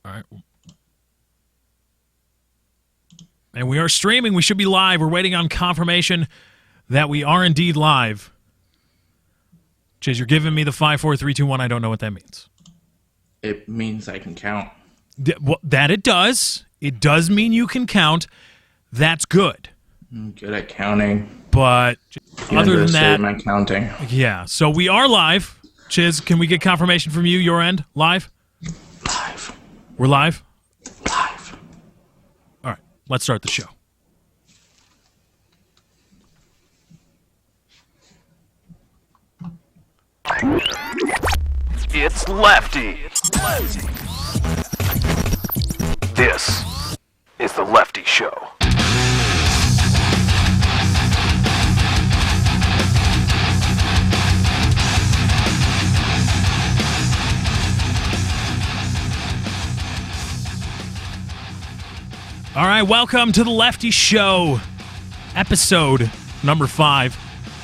All right. And we are streaming. We should be live. We're waiting on confirmation that we are indeed live. Chiz, you're giving me the 5, 4, 3, 2, 1. I don't know what that means. It means I can count. That it does. It does mean you can count. That's good. I'm good at counting. But other than that, my counting. Yeah. So we are live. Chiz, can we get confirmation from you, your end? Live? Live. We're live? Live. All right. Let's start the show. It's Lefty. This is the Lefty Show. All right, welcome to the Lefty Show, episode number 5.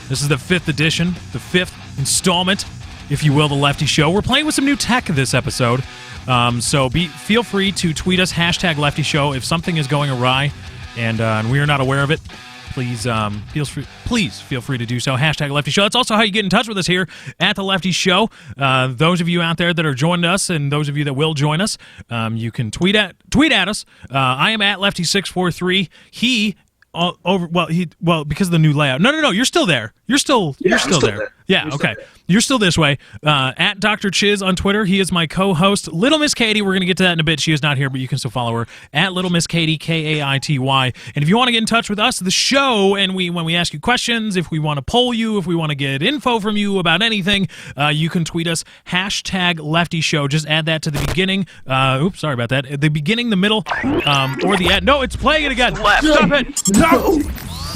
This is the 5th edition, the 5th installment, if you will, the Lefty Show. We're playing with some new tech this episode, so feel free to tweet us, hashtag Lefty Show, if something is going awry and we are not aware of it. Please feel free to do so. Hashtag Lefty Show. That's also how you get in touch with us here at the Lefty Show. Those of you out there that are joining us and those of you that will join us, you can tweet at us. I am at Lefty643. Because of the new layout. No, you're still there. You're still there. Yeah, okay. You're still this way. At Dr. Chiz on Twitter. He is my co-host. Little Miss Katie, we're going to get to that in a bit. She is not here, but you can still follow her at Little Miss Katie, Kaity. And if you want to get in touch with us, the show, and when we ask you questions, if we want to poll you, if we want to get info from you about anything, you can tweet us, hashtag Lefty Show. Just add that to the beginning. Oops, sorry about that. At the beginning, the middle, or the end. No, it's playing it again. Stop it.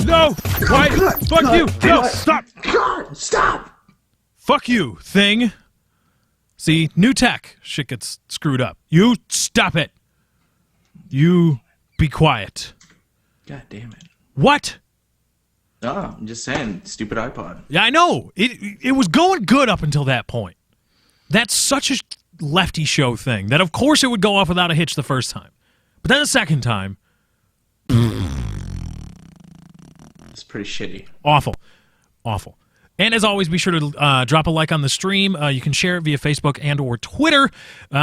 No! Why? Fuck you! No! Stop! God, stop! Fuck you, thing. See, new tech. Shit gets screwed up. You stop it. You be quiet. God damn it. What? Oh, I'm just saying, stupid iPod. Yeah, I know. It was going good up until that point. That's such a Lefty Show thing that, of course, it would go off without a hitch the first time. But then the second time... It's pretty shitty. Awful. And as always, be sure to drop a like on the stream. You can share it via Facebook and or Twitter.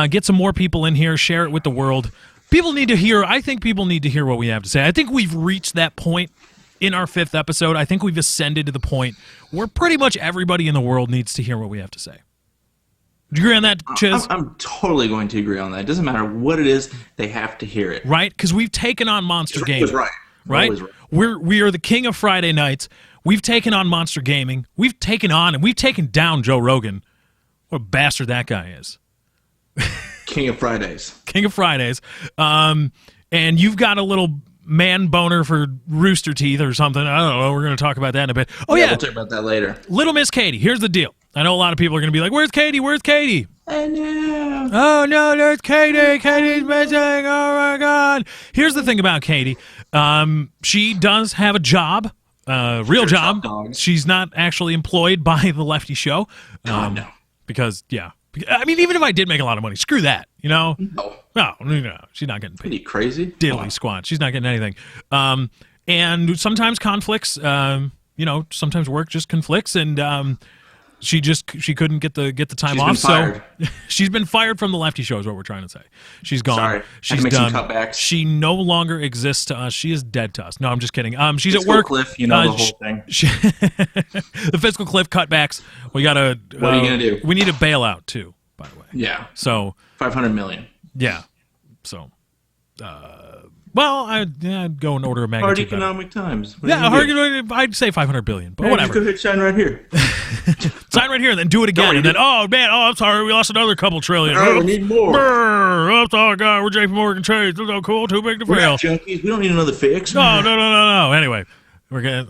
Get some more people in here. Share it with the world. I think people need to hear what we have to say. I think we've reached that point in our 5th episode. I think we've ascended to the point where pretty much everybody in the world needs to hear what we have to say. Do you agree on that, Chiz? I'm totally going to agree on that. It doesn't matter what it is, they have to hear it. Right? Because we've taken on Monster Gaming. Right. Right? We are the king of Friday nights. We've taken on Monster Gaming. We've taken on and we've taken down Joe Rogan. What a bastard that guy is. King of Fridays. King of Fridays. And you've got a little man boner for Rooster Teeth or something. I don't know. We're going to talk about that in a bit. Oh, yeah. We'll talk about that later. Little Miss Katie. Here's the deal. I know a lot of people are going to be like, where's Katie? Where's Katie? I know. Oh, no, there's Katie. Katie's missing. Oh, my God. Here's the thing about Katie. She does have a job, real job. She's not actually employed by the Lefty Show. No. Because, yeah. I mean, even if I did make a lot of money, screw that, you know? No, she's not getting paid. Pretty crazy. Diddly squat. She's not getting anything. And sometimes conflicts, sometimes work just conflicts, and she couldn't get the time off. So she's been fired from the Lefty Show is what we're trying to say. She's gone. Sorry. She's make done. Some cutbacks. She no longer exists to us. She is dead to us. No, I'm just kidding. She's at work. Cliff, the whole thing. The fiscal cliff cutbacks. We gotta. What are you gonna do? We need a bailout too, by the way. Yeah. So $500 million. Yeah. So. Well, I'd go in order of magnitude. Hard economic times. I'd say $500 billion, but whatever. You could hit sign right here. Sign right here, and then do it again, and then I'm sorry, we lost another couple trillion. We need more. Oh God, we're JP Morgan Chase. This is so cool, too big to fail. We're not junkies. We don't need another fix. No. Anyway, we're gonna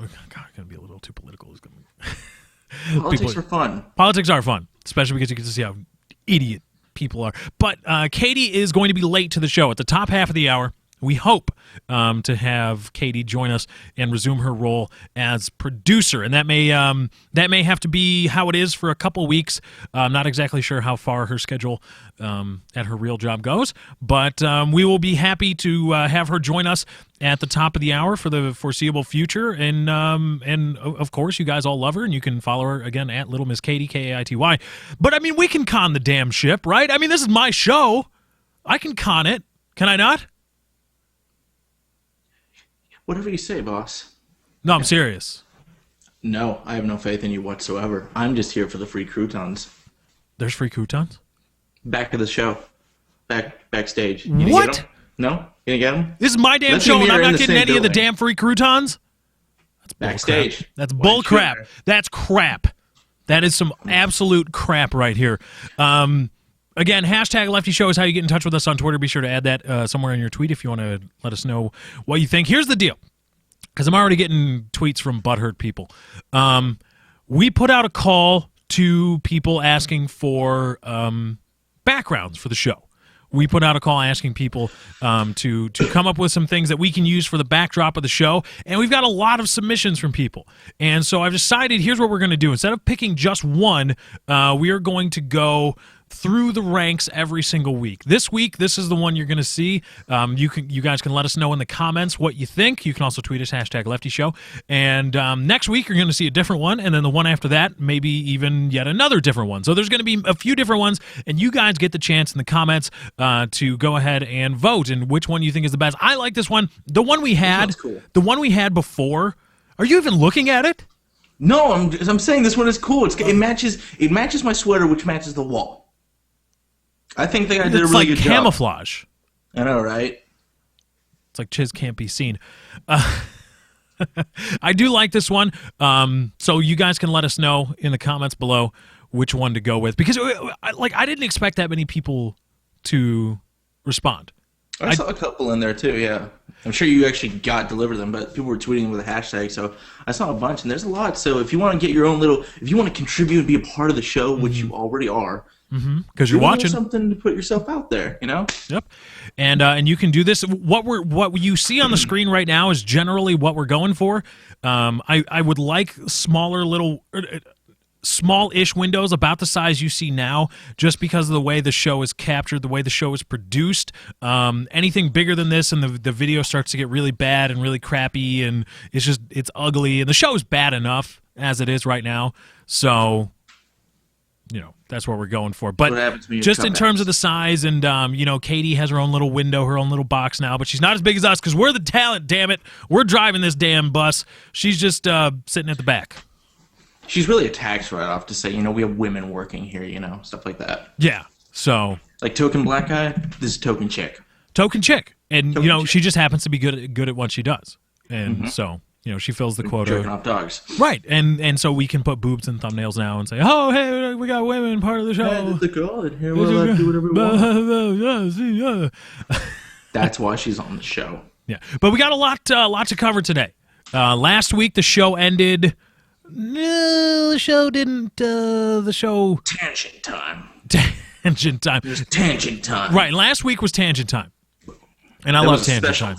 be a little too political. Politics are fun. Politics are fun, especially because you get to see how idiot people are. But Katie is going to be late to the show at the top half of the hour. we hope to have Katie join us and resume her role as producer, and that may have to be how it is for a couple weeks. I'm not exactly sure how far her schedule at her real job goes, but we will be happy to have her join us at the top of the hour for the foreseeable future, and of course you guys all love her, and you can follow her again at Little Miss Katie, Kaity. But I mean, we can con the damn ship, right? I mean, this is my show. I can con it. Can I not? Whatever you say, boss. No, I'm serious. No, I have no faith in you whatsoever. I'm just here for the free croutons. There's free croutons? Back to the show. Backstage. What? Get 'em? No? You gonna get them? This is my damn Let's show, see and me I'm in not the getting same any of the building. damn free croutons? That's bull Backstage. crap. That's Why bull you crap. shooting That's crap. That is some absolute crap right here. Again, hashtag Lefty Show is how you get in touch with us on Twitter. Be sure to add that somewhere in your tweet if you want to let us know what you think. Here's the deal, because I'm already getting tweets from butthurt people. We put out a call to people asking for backgrounds for the show. We put out a call asking people to come up with some things that we can use for the backdrop of the show, and we've got a lot of submissions from people. And so I've decided, here's what we're going to do. Instead of picking just one, we are going to go through the ranks every single week. This week, this is the one you're going to see. You guys can let us know in the comments what you think. You can also tweet us, hashtag Lefty Show. And next week, you're going to see a different one. And then the one after that, maybe even yet another different one. So there's going to be a few different ones. And you guys get the chance in the comments to go ahead and vote. And which one you think is the best. I like this one. The one we had, cool. The one we had before. Are you even looking at it? No, I'm saying this one is cool. It matches my sweater, which matches the wall. I think they did a really It's like good camouflage. job. I know, right? It's like Chiz can't be seen. I do like this one. So you guys can let us know in the comments below which one to go with, because I didn't expect that many people to respond. I saw a couple in there too. Yeah, I'm sure you actually delivered them, but people were tweeting with a hashtag, so I saw a bunch, and there's a lot. So if you want to get your own if you want to contribute and be a part of the show, which you already are. Because you're watching something to put yourself out there, you know. Yep, and you can do this. What you see on the screen right now is generally what we're going for. I would like smaller little. Small-ish windows about the size you see now, just because of the way the show is captured, the way the show is produced. Anything bigger than this, and the video starts to get really bad and really crappy, and it's ugly. And the show is bad enough as it is right now, so that's what we're going for. But just in terms of the size, and Katie has her own little window, her own little box now, but she's not as big as us because we're the talent. Damn it, we're driving this damn bus. She's just sitting at the back. She's really a tax write-off to say, we have women working here, stuff like that. Yeah, so like token black guy, this is token chick. Token chick, and Token chick. she just happens to be good at what she does, and so she fills the quota. Jerking off dogs, right? And so we can put boobs in thumbnails now and say, oh hey, we got women part of the show. Hey, the girl in here, we're allowed to do whatever we want. That's why she's on the show. Yeah, but we got a lot to cover today. Last week the show ended. No, the show didn't. The show tangent time. Tangent time. There's tangent time. Right. Last week was tangent time, and I love tangent time.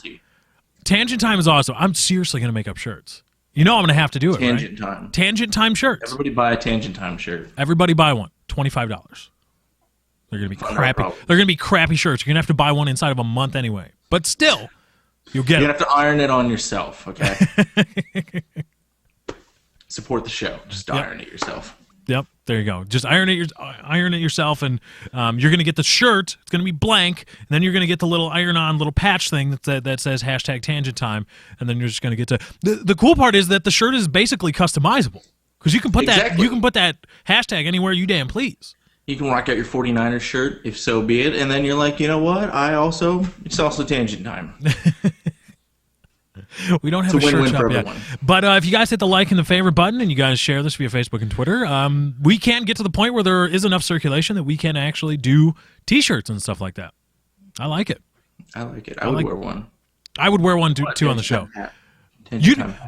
Tangent time is awesome. I'm seriously gonna make up shirts. I'm gonna have to do it. Tangent right? time. Tangent time shirts. Everybody buy a tangent time shirt. Everybody buy one. $25. They're gonna be crappy. They're gonna be crappy shirts. You're gonna have to buy one inside of a month anyway. But still, you'll get. You have to iron it on yourself. Okay. Support the show. Just iron it yourself. Yep, there you go. Just iron it yourself, and you're gonna get the shirt. It's gonna be blank, and then you're gonna get the little iron-on little patch thing that says hashtag Tangent Time, and then you're just gonna get to. The cool part is that the shirt is basically customizable because you can put that hashtag anywhere you damn please. You can rock out your 49ers shirt, if so be it, and then you're like, you know what? It's also Tangent Time. We don't have a shirt shop yet. But if you guys hit the like and the favorite button and you guys share this via Facebook and Twitter, we can get to the point where there is enough circulation that we can actually do T-shirts and stuff like that. I like it. I like it. I would wear one. I would wear one too on the show.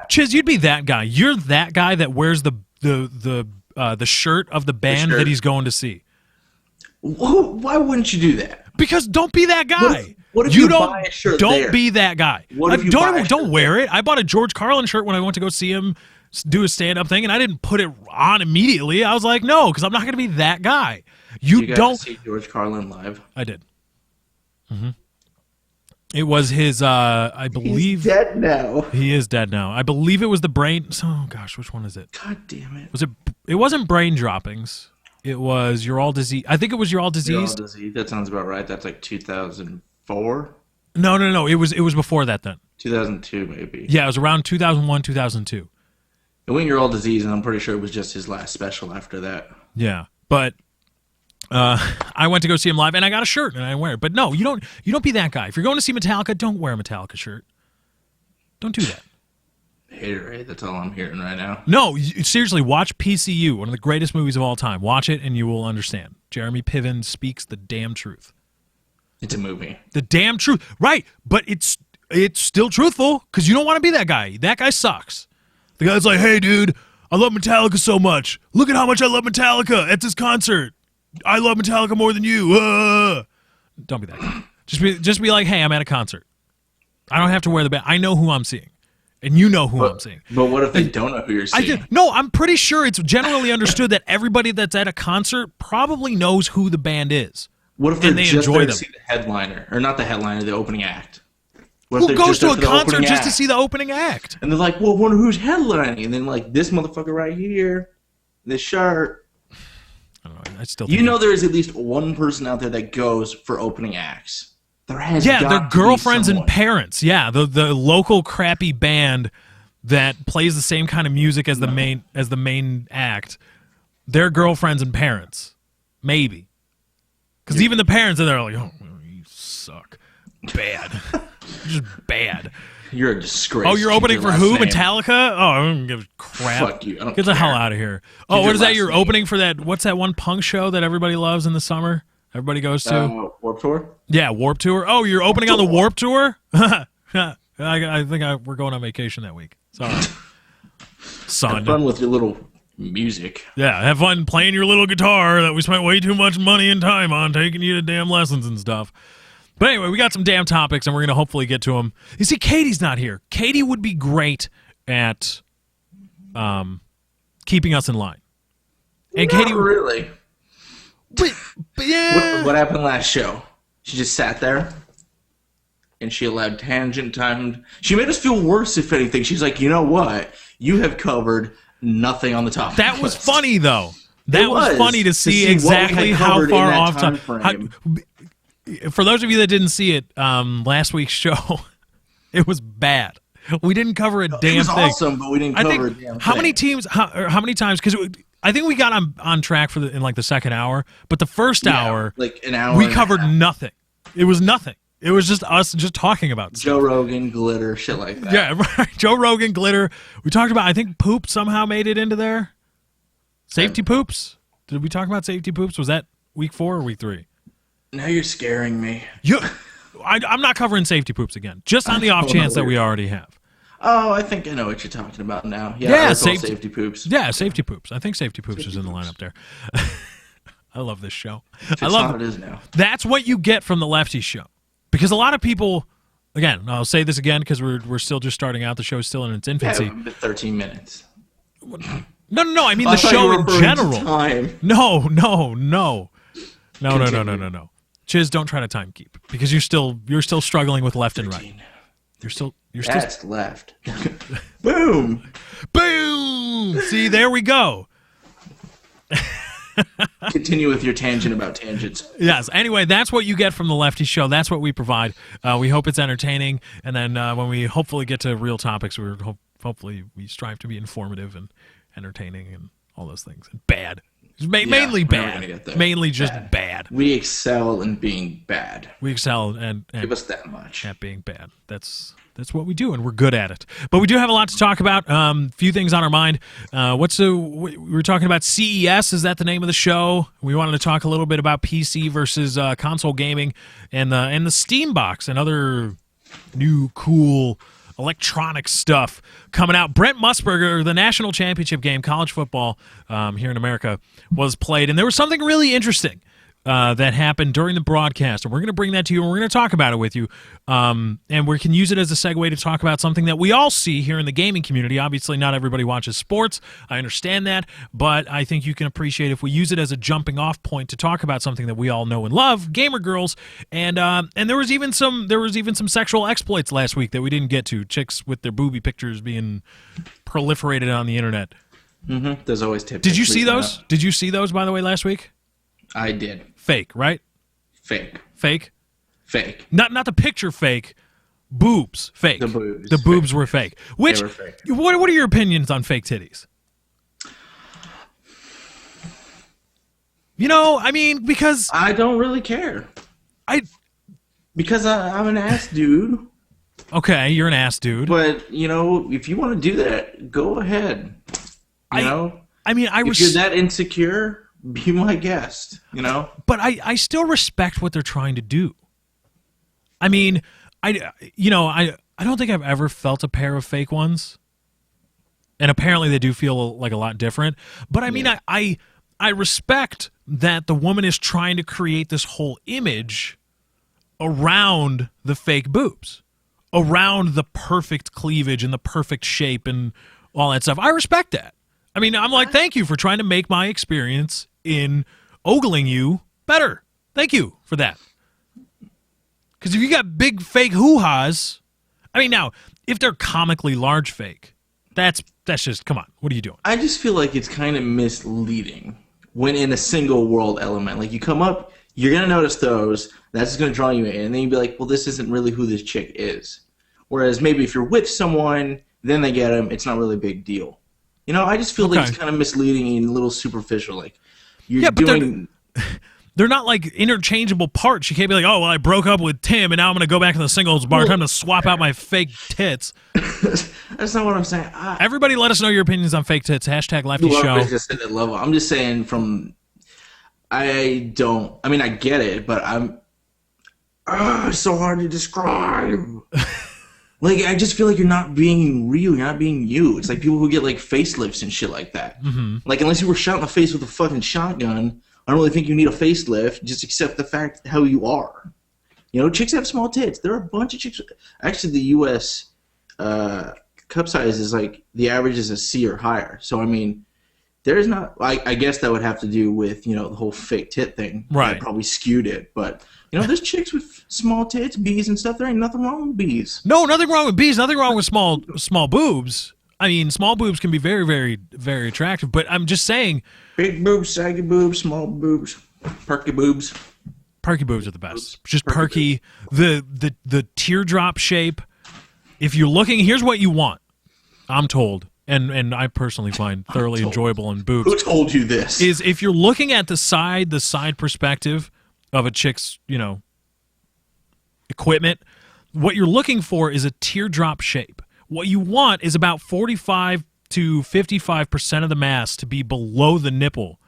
Chiz, you'd be that guy. You're that guy that wears the shirt of the band that he's going to see. Why wouldn't you do that? Because don't be that guy. What if you you don't buy a shirt don't there? be that guy. What if you buy a don't shirt wear it. I bought a George Carlin shirt when I went to go see him do a stand-up thing, and I didn't put it on immediately. I was like, no, because I'm not going to be that guy. You got don't to see George Carlin live. I did. It was his, I believe... He's dead now. He is dead now. I believe it was the brain... Oh, gosh, which one is it? God damn it. Was it? It wasn't Brain Droppings. It was You're All Diseased. I think it was You're All You're All Diseased. Diseased. That sounds about right. That's like 2004? No. It was before that then. 2002, maybe. Yeah, it was around 2001, 2002. And when You're All Diseased, and I'm pretty sure it was just his last special after that. Yeah, but... I went to go see him live, and I got a shirt, and I wear it. But no, you don't be that guy. If you're going to see Metallica, don't wear a Metallica shirt. Don't do that. Haterade, that's all I'm hearing right now. No, seriously, watch PCU, one of the greatest movies of all time. Watch it, and you will understand. Jeremy Piven speaks the damn truth. It's a movie. The damn truth. Right, but it's still truthful, because you don't want to be that guy. That guy sucks. The guy's like, hey, dude, I love Metallica so much. Look at how much I love Metallica at this concert. I love Metallica more than you. Don't be that guy. Just be like, hey, I'm at a concert. I don't have to wear the band. I know who I'm seeing, and you know who I'm seeing. But what if they don't know who you're seeing? No, I'm pretty sure it's generally understood that everybody that's at a concert probably knows who the band is. What if and they just enjoy there to them? see the headliner, or not the headliner, the opening act? What if Who they're goes just to there a for the concert opening just to act? see the opening act? And they're like, well, wonder who's headlining? And then like this motherfucker right here, this shirt. I don't know. I still think There is at least one person out there that goes for opening acts. There has yeah, got their to be girlfriends and someone. parents. Yeah, the local crappy band that plays the same kind of music as the main act. Their girlfriends and parents, maybe, because even the parents are there like, oh, you suck, bad, just bad. You're a disgrace. Oh, you're Keep opening your for last who? name. Metallica? Oh, I don't give a crap. Fuck you. I don't Get the care. hell out of here. Oh, Keep what your is that? last You're name. opening for that? What's that one punk show that everybody loves in the summer? Everybody goes to? Warped Tour? Yeah, Warp Tour. Oh, you're opening on the Warp Tour? I think we're going on vacation that week. Sorry. Son. Have fun with your little music. Yeah, have fun playing your little guitar that we spent way too much money and time on taking you to damn lessons and stuff. But anyway, we got some damn topics, and we're going to hopefully get to them. You see, Katie's not here. Katie would be great at keeping us in line. And Not Katie, really. but yeah. What happened last show? She just sat there, and she allowed tangent time. She made us feel worse, if anything. She's like, you know what? You have covered nothing on the topic. That was list." funny, though. That was funny to see what we exactly had how covered far in that off time time. frame. For those of you that didn't see it, last week's show, it was bad. We didn't cover a damn It was thing. awesome, but we didn't I cover think a damn how thing. many teams? How many times? Because I think we got on track for in like the second hour, but the first hour, like an hour, we and a covered half. nothing. It was nothing. It was just us just talking about stuff. Joe Rogan, glitter, shit like that. Yeah, right. Joe Rogan, glitter. We talked about. I think poop somehow made it into there. Safety poops. Did we talk about safety poops? Was that week 4 or week 3? Now you're scaring me. I'm not covering safety poops again. Just on the off chance that we already have. Oh, I think I know what you're talking about now. Yeah, Yeah, it's all safety- safety poops. Yeah, safety poops. I think safety poops is in the lineup there. I love this show. It's I love how it is now. That's what you get from the Lefty show. Because a lot of people, again, I'll say this again because we're still just starting out. The show is still in its infancy. Yeah, 13 minutes. No. I mean I the thought you show were in referring to general. Time. No. Continue. No. Chiz, don't try to time keep because you're still struggling with left and right. 13. You're still That's left. Boom. boom. See, there we go. Continue with your tangent about tangents. Yes. Anyway, that's what you get from the Lefty Show. That's what we provide. We hope it's entertaining, and then when we hopefully get to real topics, hopefully we strive to be informative and entertaining and all those things. And bad, mainly we're never gonna get bad, there. mainly just bad. We excel in being bad. We excel and Give us that much. at being bad. That's what we do, and we're good at it. But we do have a lot to talk about. Few things on our mind. We were talking about CES. Is that the name of the show? We wanted to talk a little bit about PC versus console gaming, and the Steam Box and other new cool electronic stuff coming out. Brent Musburger, the national championship game, college football here in America, was played, and there was something really interesting. that happened during the broadcast, and we're going to bring that to you, and we're going to talk about it with you, and we can use it as a segue to talk about something that we all see here in the gaming community. Obviously, not everybody watches sports. I understand that, but I think you can appreciate if we use it as a jumping-off point to talk about something that we all know and love, gamer girls, and there was even some sexual exploits last week that we didn't get to. Chicks with their booby pictures being proliferated on the internet. Mm-hmm. There's always tips. Did you see those? Did you see those, by the way, last week? I did. Fake, right? Fake. Fake? Fake. Not the picture fake. Boobs. Fake. The boobs. The boobs were fake. Which, they were fake. What are your opinions on fake titties? You know, I mean, because... I don't really care. Because I'm an ass dude. Okay, you're an ass dude. But, you know, if you want to do that, go ahead. You know? I mean, if you're that insecure... Be my guest, you know? But I still respect what they're trying to do. I mean, I don't think I've ever felt a pair of fake ones. And apparently they do feel like a lot different. But I mean, I respect that the woman is trying to create this whole image around the fake boobs, around the perfect cleavage and the perfect shape and all that stuff. I respect that. I mean, I'm like, thank you for trying to make my experience in ogling you better. Thank you for that. Because if you got big fake hoo-has, I mean, now, if they're comically large fake, that's just, come on, what are you doing? I just feel like it's kind of misleading when in a single world element. Like, you come up, you're going to notice those, that's just going to draw you in, and then you'd be like, well, this isn't really who this chick is. Whereas maybe if you're with someone, then they get them, it's not really a big deal. You know, I just feel like it's kind of misleading and a little superficial. Like, you're doing... They're not like interchangeable parts. You can't be like, oh, well, I broke up with Tim, and now I'm going to go back to the singles bar. Time to swap out my fake tits. That's not what I'm saying. Everybody let us know your opinions on fake tits. Hashtag Lefty Show. Just at that level. I'm just saying I get it, but it's so hard to describe. Like, I just feel like you're not being real. You're not being you. It's like people who get, like, facelifts and shit like that. Mm-hmm. Like, unless you were shot in the face with a fucking shotgun, I don't really think you need a facelift. Just accept the fact how you are. You know, chicks have small tits. There are a bunch of chicks. Actually, the U.S. Cup size is, like, the average is a C or higher. So, I mean, there's not... I guess that would have to do with, you know, the whole fake tit thing. Right. That probably skewed it, but... You know, there's chicks with small tits, B's and stuff. There ain't nothing wrong with B's. No, nothing wrong with B's. Nothing wrong with small boobs. I mean, small boobs can be very, very, very attractive. But I'm just saying, big boobs, saggy boobs, small boobs, perky boobs. Perky boobs are the best. Just perky. The teardrop shape. If you're looking, here's what you want. I'm told, and I personally find thoroughly enjoyable in boobs. Who told you this? Is if you're looking at the side perspective of a chick's, you know, equipment, what you're looking for is a teardrop shape. What you want is about 45 to 55% of the mass to be below the nipple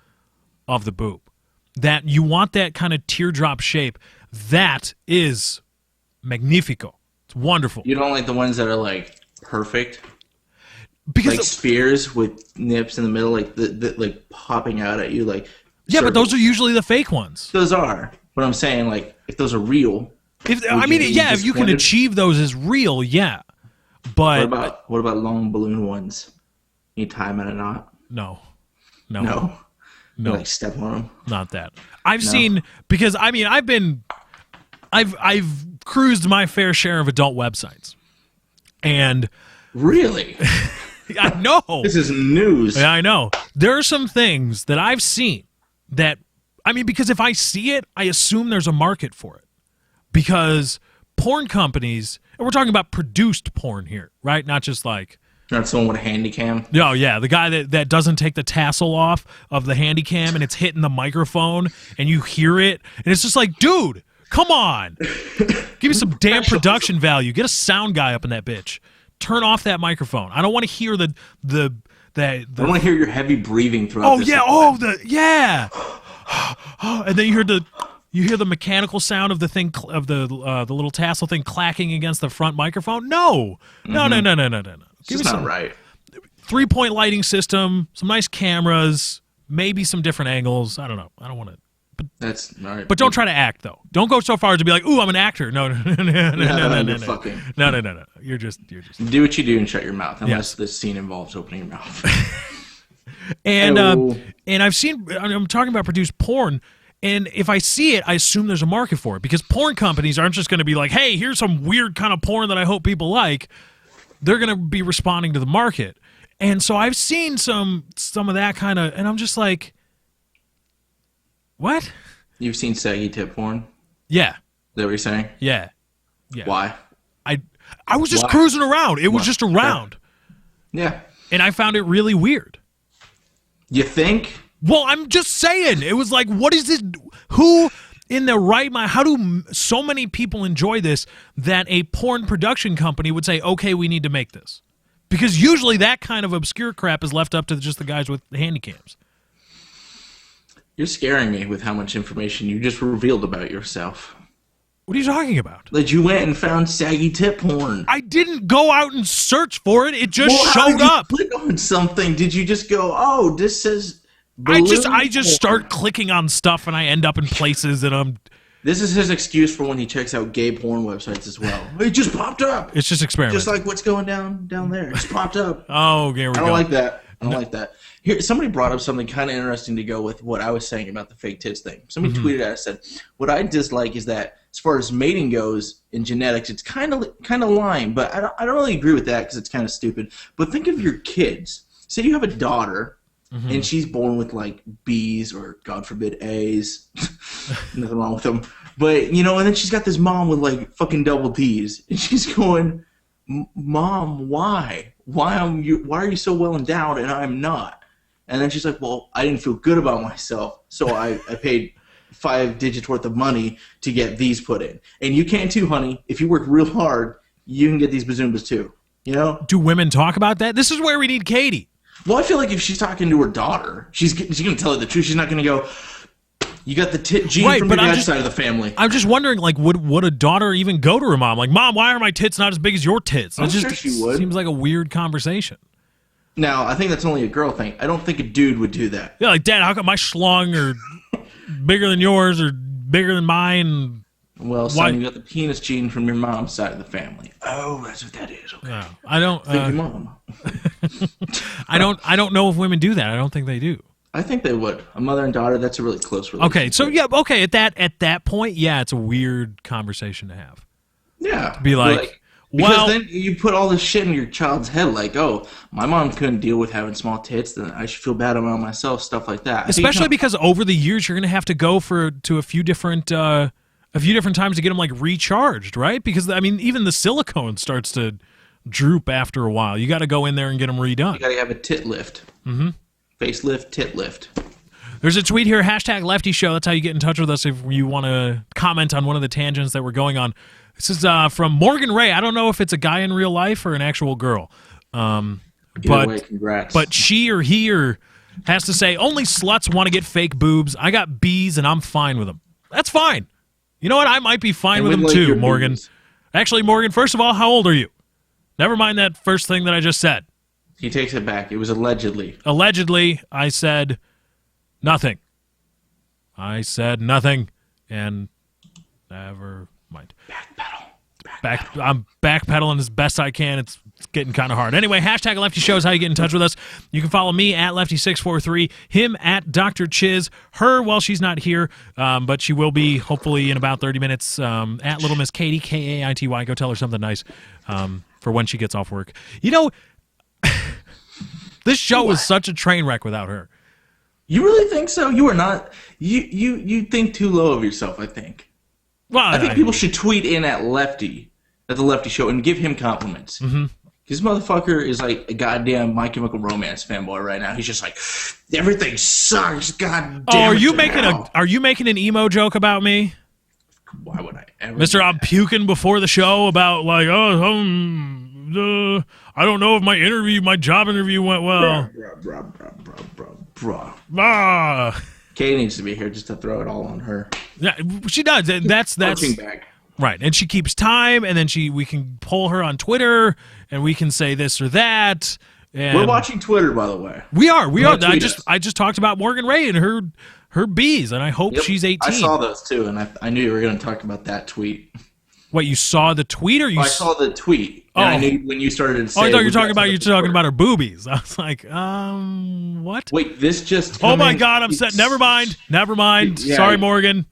of the boob. That you want that kind of teardrop shape. That is magnifico. It's wonderful. You don't like the ones that are like perfect? Because like spears with nips in the middle, like the like popping out at you, like yeah, but those are usually the fake ones. Those are. But I'm saying, like, if those are real, if you can achieve those as real, yeah. But what about long balloon ones? You tie them in a knot? No. You, like, step on them? Not that. I've seen, because I mean, I've cruised my fair share of adult websites, and really. I know. This is news. Yeah, I know. There are some things that I've seen that, I mean, because if I see it, I assume there's a market for it. Because porn companies, and we're talking about produced porn here, right? Not just like... Not someone with a handy cam? No, yeah. The guy that doesn't take the tassel off of the handy cam and it's hitting the microphone and you hear it. And it's just like, dude, come on. Give me some damn production value. Get a sound guy up in that bitch. Turn off that microphone. I don't want to hear I don't want to hear your heavy breathing throughout. Oh yeah, and then you hear the mechanical sound of the thing of the little tassel thing clacking against the front microphone. No. It's just not right. 3-point lighting system, some nice cameras, maybe some different angles. I don't know. I don't want to That's all right. But don't try to act though. Don't go so far as to be like, "Ooh, I'm an actor." No. No. You're just do what you do and shut your mouth, unless this scene involves opening your mouth. and I'm talking about produced porn. And if I see it, I assume there's a market for it because porn companies aren't just going to be like, hey, here's some weird kind of porn that I hope people like. They're going to be responding to the market. And so I've seen some of that kind of, and I'm just like, what? You've seen saggy tip porn? Yeah. Is that what you're saying? Yeah. Why? I was just cruising around. It was just around. Yeah. And I found it really weird. You think? Well, I'm just saying. It was like, what is this? Who in their right mind? How do so many people enjoy this that a porn production company would say, okay, we need to make this? Because usually that kind of obscure crap is left up to just the guys with the handy cams. You're scaring me with how much information you just revealed about yourself. What are you talking about? That you went and found saggy tip porn. I didn't go out and search for it. It just showed up. Click on something. Did you just go, oh, this says... I just start clicking on stuff and I end up in places and I'm... This is his excuse for when he checks out gay porn websites as well. It just popped up. It's just experimenting. Just like what's going down there. It just popped up. Oh, here we go. I don't like that. I don't like that. Here, somebody brought up something kind of interesting to go with what I was saying about the fake tits thing. Somebody tweeted at us and said, what I dislike is that as far as mating goes in genetics, it's kind of lying, but I don't really agree with that because it's kind of stupid. But think of your kids. Say you have a daughter. And she's born with, like, B's or, God forbid, A's. Nothing wrong with them. But, and then she's got this mom with, like, fucking double D's. And she's going, Mom, why? Why are you so well endowed and I'm not? And then she's like, well, I didn't feel good about myself, so I paid 5 digits worth of money to get these put in. And you can too, honey. If you work real hard, you can get these bazoombas too. Do women talk about that? This is where we need Katie. Well, I feel like if she's talking to her daughter, she's going to tell her the truth. She's not going to go, you got the tit gene from your dad's side of the family. I'm just wondering, like, would a daughter even go to her mom? Like, Mom, why are my tits not as big as your tits? I'm sure she would. Seems like a weird conversation. Now, I think that's only a girl thing. I don't think a dude would do that. Yeah, like, Dad, how come my schlong are bigger than yours or bigger than mine? Well, son, you got the penis gene from your mom's side of the family. Oh, that's what that is. Okay. No, I don't. Thank you, Mom. I don't know if women do that. I don't think they do. I think they would. A mother and daughter, that's a really close relationship. Okay, so at that point, yeah, it's a weird conversation to have. Yeah. To be like because then you put all this shit in your child's head, like, oh, my mom couldn't deal with having small tits, then I should feel bad about myself, stuff like that. Especially because over the years, you're going to have to go to a few different times to get them, like, recharged, right? Because, I mean, even the silicone starts to droop after a while. You got to go in there and get them redone. You got to have a tit lift. Mm-hmm. Facelift, tit lift. There's a tweet here, #Lefty Show. That's how you get in touch with us if you want to comment on one of the tangents that we're going on. This is from Morgan Ray. I don't know if it's a guy in real life or an actual girl. Either way, congrats. But she or he has to say, only sluts want to get fake boobs. I got B's and I'm fine with them. That's fine. You know what? I might be fine with them too, Morgan. Boobs. Actually, Morgan, first of all, how old are you? Never mind that first thing that I just said. He takes it back. It was allegedly. Allegedly, I said nothing. I said nothing, and never mind. I'm backpedaling as best I can. It's getting kind of hard. Anyway, #Lefty Show is how you get in touch with us. You can follow me at Lefty643, him at Dr. Chiz, her while she's not here, but she will be hopefully in about 30 minutes at Little Miss Katie, Kaity. Go tell her something nice for when she gets off work. This show was such a train wreck without her. You really think so? You are not. You think too low of yourself, I think. Well, I think people should tweet in at Lefty, at the Lefty Show, and give him compliments. Mm-hmm. This motherfucker is like a goddamn My Chemical Romance fanboy right now. He's just like, everything sucks. God damn. Oh, are you making an emo joke about me? Why would I ever? Mister, I'm puking before the show about like, I don't know if my job interview went well. Katie needs to be here just to throw it all on her. Yeah, she does. That's back. Right, and she keeps time, and then we can poll her on Twitter, and we can say this or that. And we're watching Twitter, by the way. We are. I just talked about Morgan Ray and her her B's, and I hope she's 18. I saw those too, and I knew you were going to talk about that tweet. Wait, you saw the tweet, or you? I saw the tweet. And I knew when you started to say. Oh, I thought you were talking about her boobies. I was like, what? Wait, this just. Oh my God, I'm set. Never mind. Yeah, sorry, Morgan.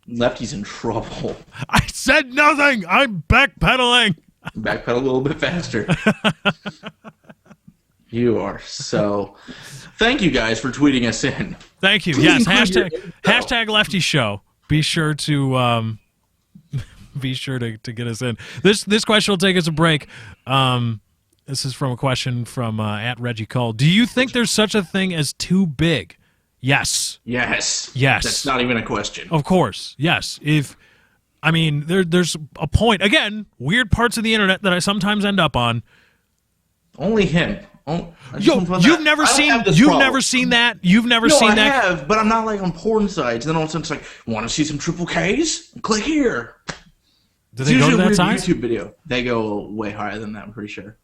Lefty's in trouble. I said nothing. I'm backpedaling. Backpedal a little bit faster. You are so. Thank you guys for tweeting us in. Thank you. Yes, hashtag Lefty Show. Be sure to get us in. This question will take us a break. This is from a question from at Reggie Cole. Do you think there's such a thing as too big? Yes. Yes. That's not even a question. Of course. Yes. There's a point. Again, weird parts of the internet that I sometimes end up on. Only him. You've never seen that? You've never seen that? No, I have, but I'm not like on porn sites. And then all of a sudden it's like, want to see some triple Ks? Click here. Do they go to that size? YouTube video. They go way higher than that, I'm pretty sure.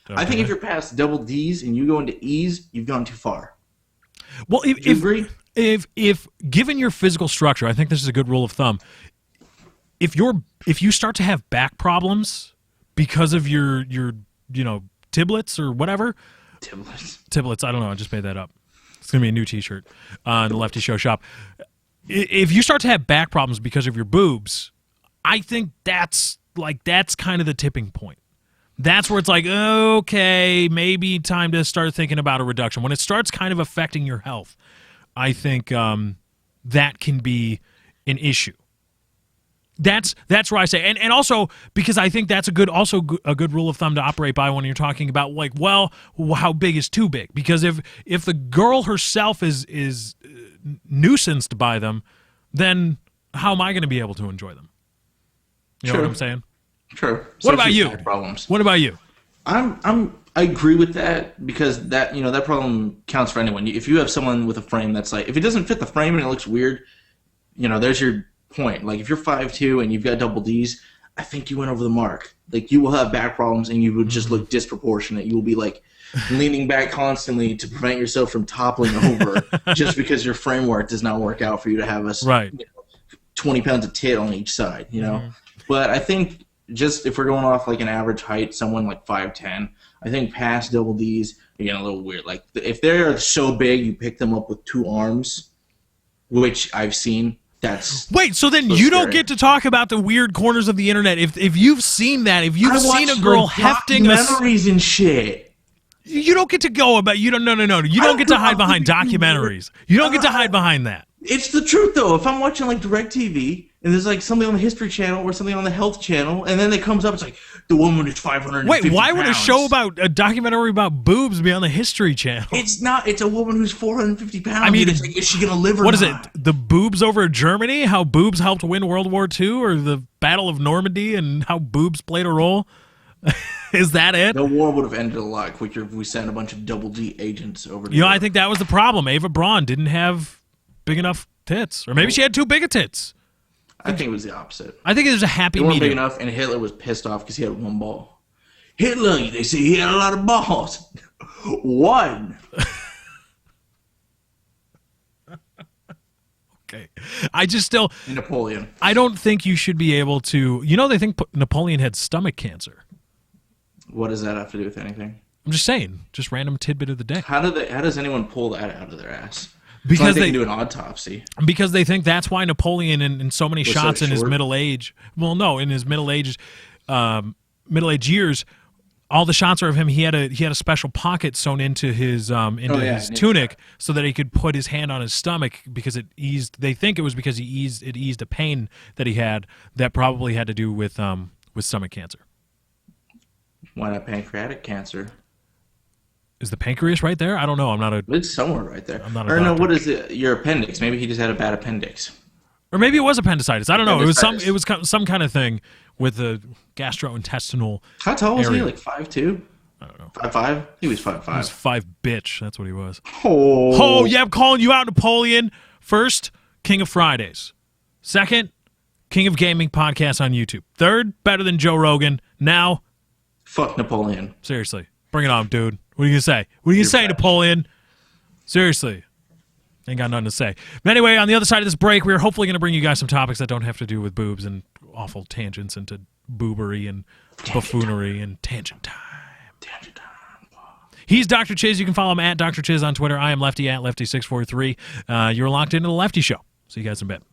Okay. I think if you're past double Ds and you go into Es, you've gone too far. Well, if given your physical structure, I think this is a good rule of thumb. If you start to have back problems because of your Tiblets or whatever. Tiblets. I don't know. I just made that up. It's going to be a new T-shirt on the Lefty Show shop. If you start to have back problems because of your boobs, I think that's kind of the tipping point. That's where it's like, okay, maybe time to start thinking about a reduction. When it starts kind of affecting your health, I think that can be an issue. That's where I say, and also because I think that's a good rule of thumb to operate by when you're talking about like, well, how big is too big? Because if the girl herself is nuisanced by them, then how am I going to be able to enjoy them? You know what I'm saying? Sure. What about you? Problems. What about you? I agree with that because that that problem counts for anyone. If you have someone with a frame that's like, if it doesn't fit the frame and it looks weird, there's your point. Like if you're 5'2" and you've got double Ds, I think you went over the mark. Like you will have back problems and you would just look disproportionate. You will be like leaning back constantly to prevent yourself from toppling over just because your framework does not work out for you to have us 20 pounds of tit on each side, But I think just if we're going off like an average height, someone like 5'10", I think past double Ds, you're getting a little weird. Like if they're so big, you pick them up with 2 arms, which I've seen. So then you don't get to talk about the weird corners of the internet. If you've seen that, if you've seen a girl hefting documentaries and shit, you don't get to go about. You don't. No. You don't get to hide behind documentaries. You don't get to hide behind that. It's the truth though. If I'm watching like DirecTV and there's like something on the History Channel or something on the Health Channel, and then it comes up, it's like the woman is 550 Wait, why pounds. would a show about a documentary about boobs be on the History Channel? It's not. It's a woman who's 450 pounds. I mean, it's like, is she gonna live or what not? Is it? The boobs over Germany? How boobs helped win World War II, or the Battle of Normandy, and how boobs played a role? Is that it? The war would have ended a lot quicker if we sent a bunch of double D agents over to I think that was the problem. Ava Braun didn't have big enough tits, or maybe she had too big of tits. I think it was the opposite. I think it was a happy medium. They weren't big medium. enough, and Hitler was pissed off because he had 1 ball. Hitler, they say he had a lot of balls. 1. Okay. I just still... Napoleon. I don't think you should be able to... they think Napoleon had stomach cancer. What does that have to do with anything? I'm just saying. Just random tidbit of the day. How does anyone pull that out of their ass? Because they can do an autopsy. Because they think that's why Napoleon in so many shots in his middle age... Well, no, in his middle age years... All the shots are of him. He had a special pocket sewn into his tunic so that he could put his hand on his stomach because it eased. They think it was because it eased a pain that he had that probably had to do with stomach cancer. Why not pancreatic cancer? Is the pancreas right there? I don't know. It's somewhere right there. I'm not a doctor. No, what is it? Your appendix? Maybe he just had a bad appendix. Or maybe it was appendicitis. I don't know. It was some kind of thing with the gastrointestinal. How tall was area. he? Like 5'2"? I don't know. 5'5"? He was 5'5". He was 5 bitch. That's what he was. Oh, yeah, I'm calling you out, Napoleon. First, King of Fridays. Second, King of Gaming podcast on YouTube. Third, better than Joe Rogan. Now, fuck Napoleon. Seriously, bring it on, dude. What are you gonna say? What are you gonna say, Napoleon? Seriously. Ain't got nothing to say. But anyway, on the other side of this break, we're hopefully going to bring you guys some topics that don't have to do with boobs and awful tangents into boobery and buffoonery and tangent time. He's Dr. Chiz. You can follow him at Dr. Chiz on Twitter. I am Lefty at Lefty643. You're locked into the Lefty Show. See you guys in a bit.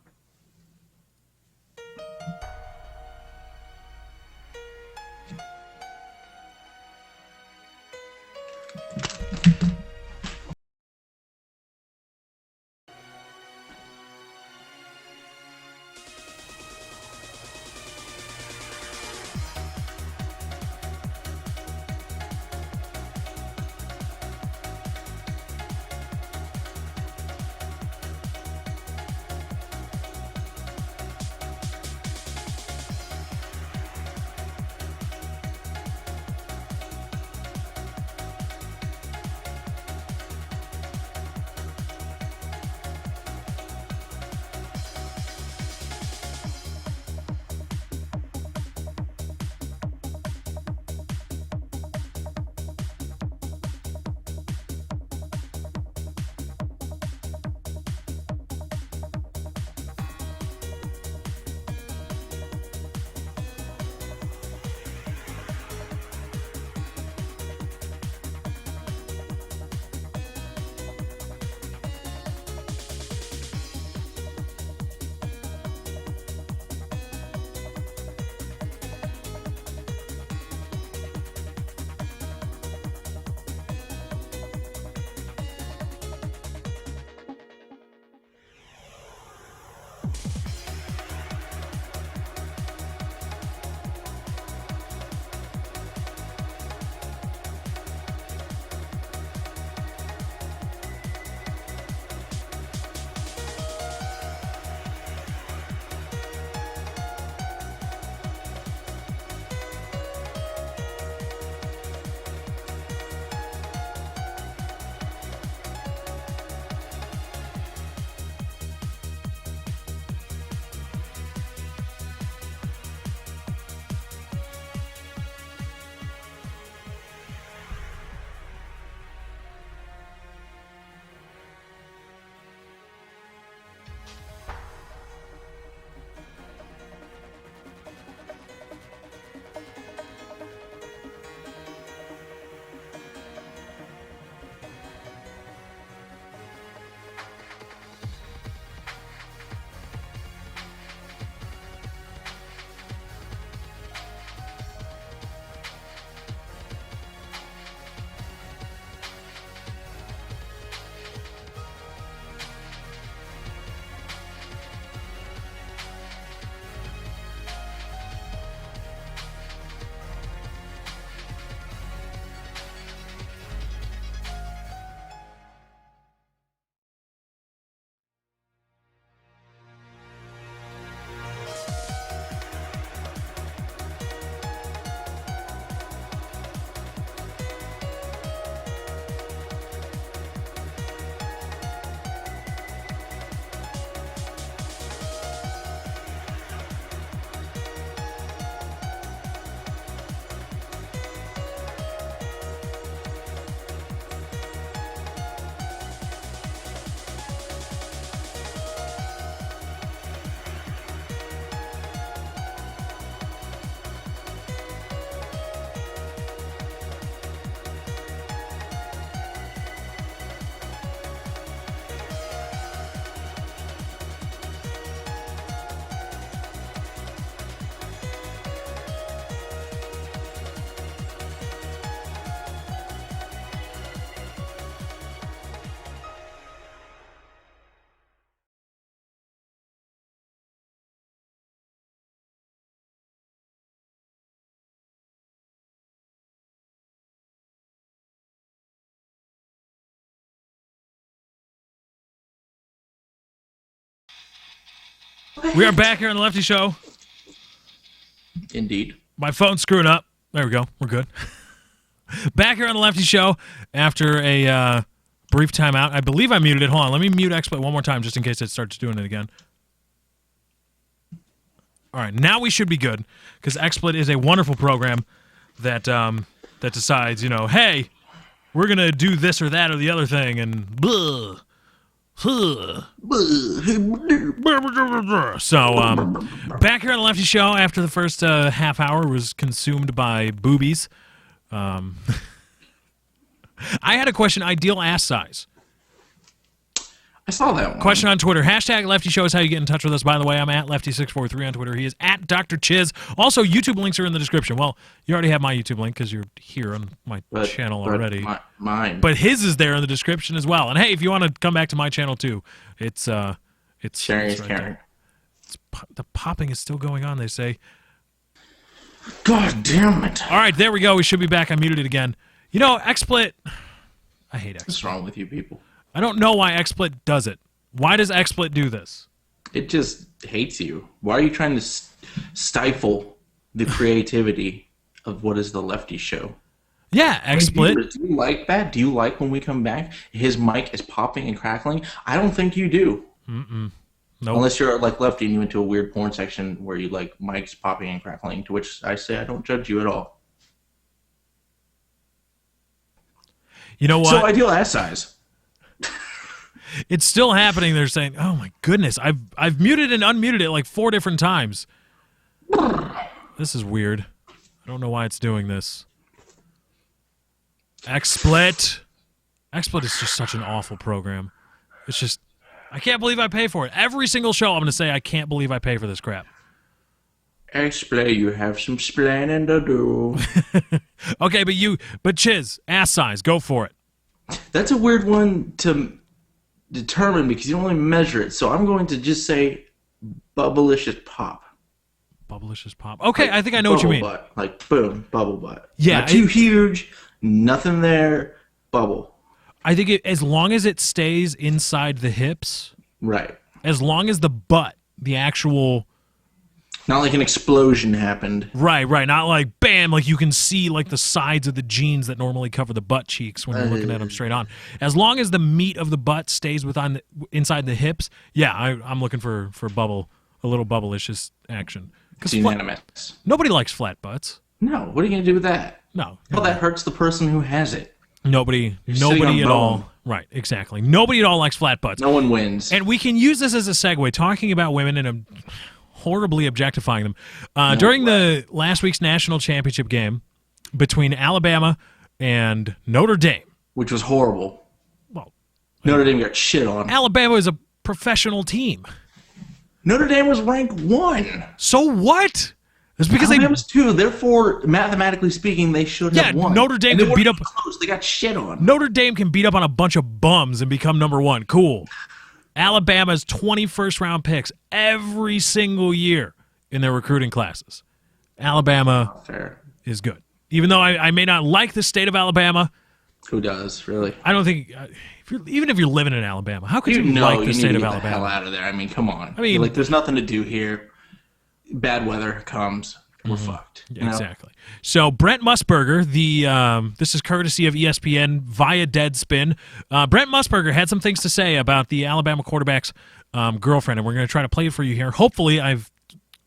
We are back here on the Lefty Show. Indeed. My phone's screwing up. There we go. We're good. Back here on the Lefty Show after a brief timeout. I believe I muted it. Hold on. Let me mute XSplit one more time just in case it starts doing it again. All right. Now we should be good because XSplit is a wonderful program that that decides, you know, hey, we're gonna do this or that or the other thing, and blah. So, back here on the Lefty Show after the first half hour was consumed by boobies. I had a question, ideal ass size. I saw that one. Question on Twitter. Hashtag Lefty Show is how you get in touch with us. By the way, I'm at Lefty643 on Twitter. He is at Dr. Chiz. Also, YouTube links are in the description. Well, you already have my YouTube link because you're here on my channel already. Mine. But his is there in the description as well. And hey, if you want to come back to my channel too, it's sharing is right caring. The popping is still going on, they say. God damn it. All right, there we go. We should be back. I muted it again. You know, XSplit. I hate XSplit. What's wrong with you people? I don't know why XSplit does it. Why does XSplit do this? It just hates you. Why are you trying to stifle the creativity of what is the Lefty Show? Yeah, XSplit. Do you like that? Do you like when we come back, his mic is popping and crackling? I don't think you do. Nope. Unless you're like Lefty and you went to a weird porn section where you like mics popping and crackling, to which I say I don't judge you at all. You know what? So ideal ass size. It's still happening. They're saying, "Oh my goodness, I've muted and unmuted it like 4 different times." This is weird. I don't know why it's doing this. XSplit. XSplit is just such an awful program. It's just, I can't believe I pay for it. Every single show I'm going to say I can't believe I pay for this crap. XSplit, you have some splaining to do. Okay, but Chiz, ass size, go for it. That's a weird one to determine because you only measure it. So I'm going to just say bubblicious pop. Bubblicious pop. Okay, Like I think I know what you mean. Butt. Like, boom, bubble butt. Yeah. Not too huge, nothing there, bubble. I think as long as it stays inside the hips, Right. as long as the butt, the actual... Not like an explosion happened. Right, not like, bam, like you can see like the sides of the jeans that normally cover the butt cheeks when you're looking at them straight on. As long as the meat of the butt stays inside the hips, yeah, I'm looking for a little bubblicious action. It's unanimous. Nobody likes flat butts. No, what are you going to do with that? No. Well, that hurts the person who has it. Nobody sitting on at bone. all. Right, exactly. Nobody at all likes flat butts. No one wins. And we can use this as a segue, talking about women and horribly objectifying them. During the last week's national championship game between Alabama and Notre Dame. Which was horrible. Well, Notre Dame got shit on. Alabama is a professional team. Notre Dame was ranked 1. So what? It's because Alabama was 2. Therefore, mathematically speaking, they should have won. Notre Dame and can beat up. Close. They got shit on. Notre Dame can beat up on a bunch of bums and become number 1. Cool. Alabama's 21st round picks every single year in their recruiting classes. Alabama is good. Even though I may not like the state of Alabama. Who does, really? I don't think, even if you're living in Alabama, how could you like the state of Alabama? The hell out of there. I mean, come on. I mean, like, there's nothing to do here. Bad weather comes. We're fucked. Yeah, exactly. So Brent Musburger, this is courtesy of ESPN via Deadspin. Brent Musburger had some things to say about the Alabama quarterback's girlfriend, and we're going to try to play it for you here. Hopefully, I've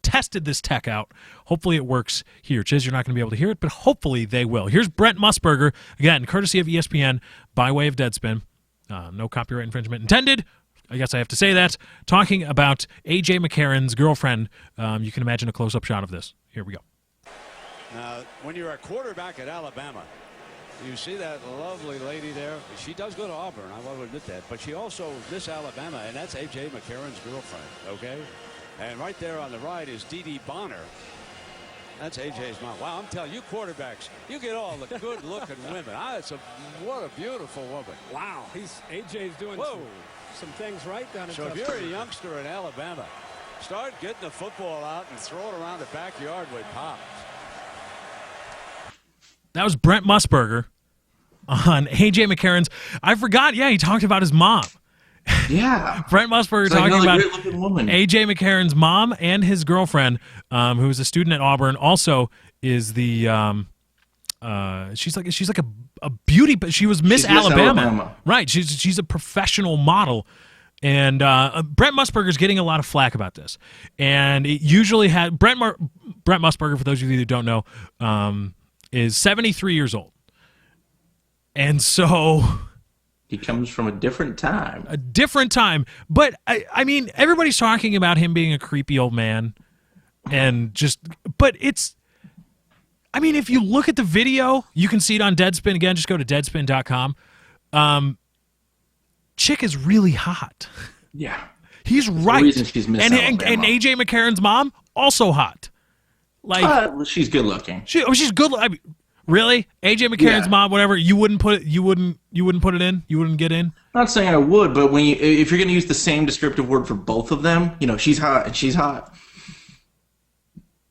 tested this tech out. Hopefully, it works here. Chiz, you're not going to be able to hear it, but hopefully they will. Here's Brent Musburger, again, courtesy of ESPN by way of Deadspin. No copyright infringement intended. I guess I have to say that. Talking about A.J. McCarron's girlfriend. You can imagine a close-up shot of this. Here we go. Now, when you're a quarterback at Alabama, you see that lovely lady there. She does go to Auburn, I will admit that. But she also Miss Alabama, and that's A.J. McCarron's girlfriend, okay? And right there on the right is Dee Dee Bonner. That's A.J.'s mom. Wow, I'm telling you, quarterbacks, you get all the good-looking women. What a beautiful woman. Wow. A.J.'s doing some things right down in So if you're a youngster in Alabama, start getting the football out and throw it around the backyard with Pops. That was Brent Musburger on A.J. McCarron's. I forgot, he talked about his mom. Yeah. Brent Musburger talking about A.J. McCarron's mom and his girlfriend, who is a student at Auburn, also is the she's like a beauty, but she was Miss Alabama. Right. She's a professional model. And Brent Musburger's getting a lot of flack about this. And it usually had Brent Musburger, for those of you that don't know, is 73 years old. And so he comes from a different time. But I mean, everybody's talking about him being a creepy old man, but it's. I mean, if you look at the video, you can see it on Deadspin. Again, just go to deadspin.com. Chick is really hot. Yeah. He's right. The reason she's Miss and AJ McCarron's mom, also hot. Like she's good looking. She's good. I mean, really? AJ McCarron's mom, whatever. You wouldn't put it in? You wouldn't get in? Not saying I would, but if you're going to use the same descriptive word for both of them, she's hot and she's hot.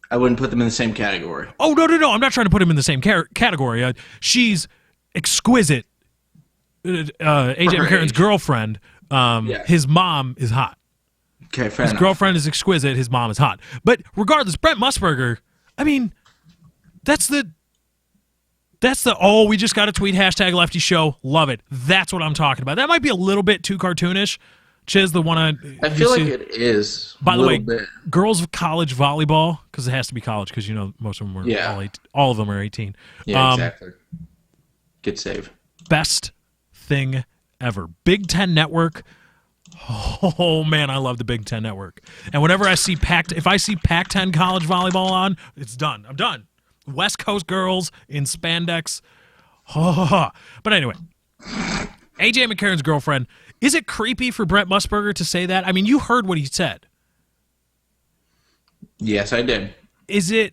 I wouldn't put them in the same category. Oh, no. I'm not trying to put him in the same category. She's exquisite. AJ McCarron's girlfriend, his mom is hot. Okay, fair enough. His girlfriend is exquisite. His mom is hot. But regardless, Brent Musburger, I mean, that's the we just got a tweet, #Lefty Show. Love it. That's what I'm talking about. That might be a little bit too cartoonish. Chiz, the one I feel like it is. By the way, girls college volleyball, because it has to be college, because most of them were all of them are 18. Yeah, exactly. Good save. Best thing ever. Big Ten Network. Oh man, I love the Big Ten Network. And whenever I see if I see Pac-10 college volleyball on, it's done. I'm done. West Coast girls in spandex. But anyway, AJ McCarron's girlfriend. Is it creepy for Brent Musburger to say that? I mean, you heard what he said. Yes, I did. Is it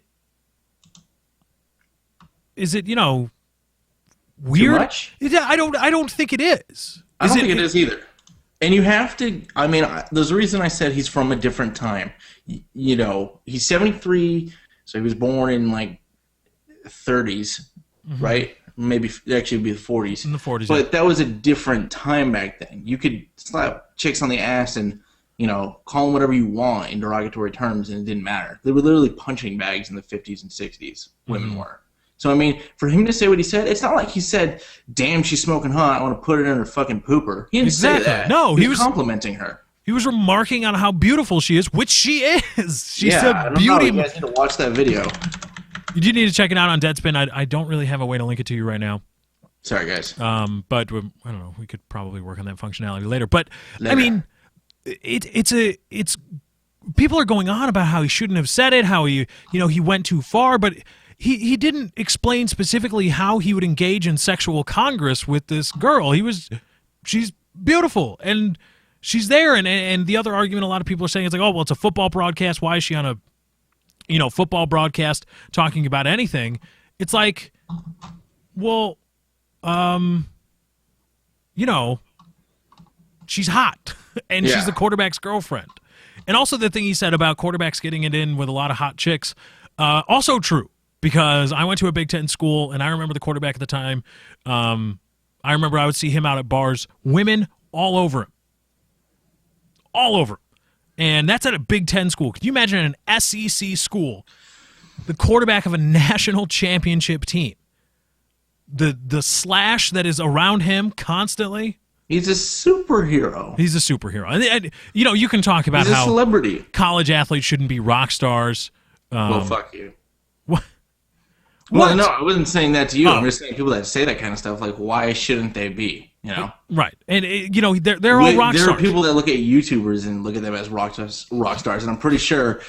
weird? Too much? I don't think it is. I don't think it is either. And you have to. I mean, there's a reason I said he's from a different time. He's 73, so he was born in like 30s, right? Maybe actually it'd be the 40s. In the 40s, but that was a different time back then. You could slap chicks on the ass and call them whatever you want in derogatory terms, and it didn't matter. They were literally punching bags in the 50s and 60s. Women were. So I mean, for him to say what he said, it's not like he said, "Damn, she's smoking hot. I want to put it in her fucking pooper." He didn't say that. No, he was complimenting her. He was remarking on how beautiful she is, which she is. She's a beauty. You guys need to watch that video. You do need to check it out on Deadspin. I don't really have a way to link it to you right now. Sorry, guys. But I don't know. We could probably work on that functionality later. But I mean, it's people are going on about how he shouldn't have said it, how he went too far, but he didn't explain specifically how he would engage in sexual congress with this girl. She's beautiful and she's there, and the other argument a lot of people are saying is like, oh well, it's a football broadcast. Why is she on a football broadcast talking about anything? It's like, well, she's hot and she's the quarterback's girlfriend. And also the thing he said about quarterbacks getting it in with a lot of hot chicks, also true, because I went to a Big Ten school and I remember the quarterback at the time. I remember I would see him out at bars, women all over him. All over him. And that's at a Big Ten school. Can you imagine an SEC school, the quarterback of a national championship team? The slash that is around him constantly. He's a superhero. He's a superhero. And you can talk about he's a how celebrity. College athletes shouldn't be rock stars. Well, fuck you. What? Well, no, I wasn't saying that to you. I'm just saying people that say that kind of stuff, like, why shouldn't they be? Right. And, they're all rock stars. There are people that look at YouTubers and look at them as rock stars, and I'm pretty sure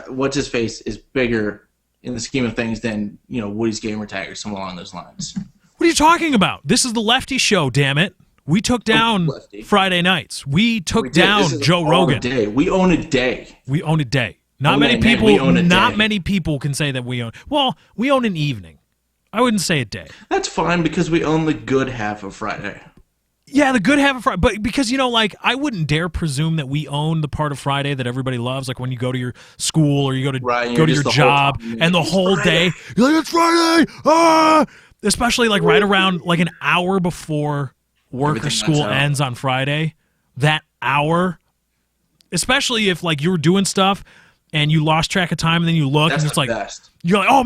What's-His-Face is bigger in the scheme of things than, Woody's gamer tag or someone along those lines. What are you talking about? This is the Lefty Show, damn it. We took down Friday nights. We took down Joe Rogan. We own a day. We own a day. Not many people can say that we own. Well, we own an evening. I wouldn't say a day. That's fine because we own the good half of Friday. Yeah, the good half of Friday. But because, I wouldn't dare presume that we own the part of Friday that everybody loves. Like when you go to your school or you go to your job and the whole day, you're like, it's Friday! Ah! Especially right around an hour before work or school ends on Friday. That hour, especially if you were doing stuff and you lost track of time and then you look and it's like, best. You're like, oh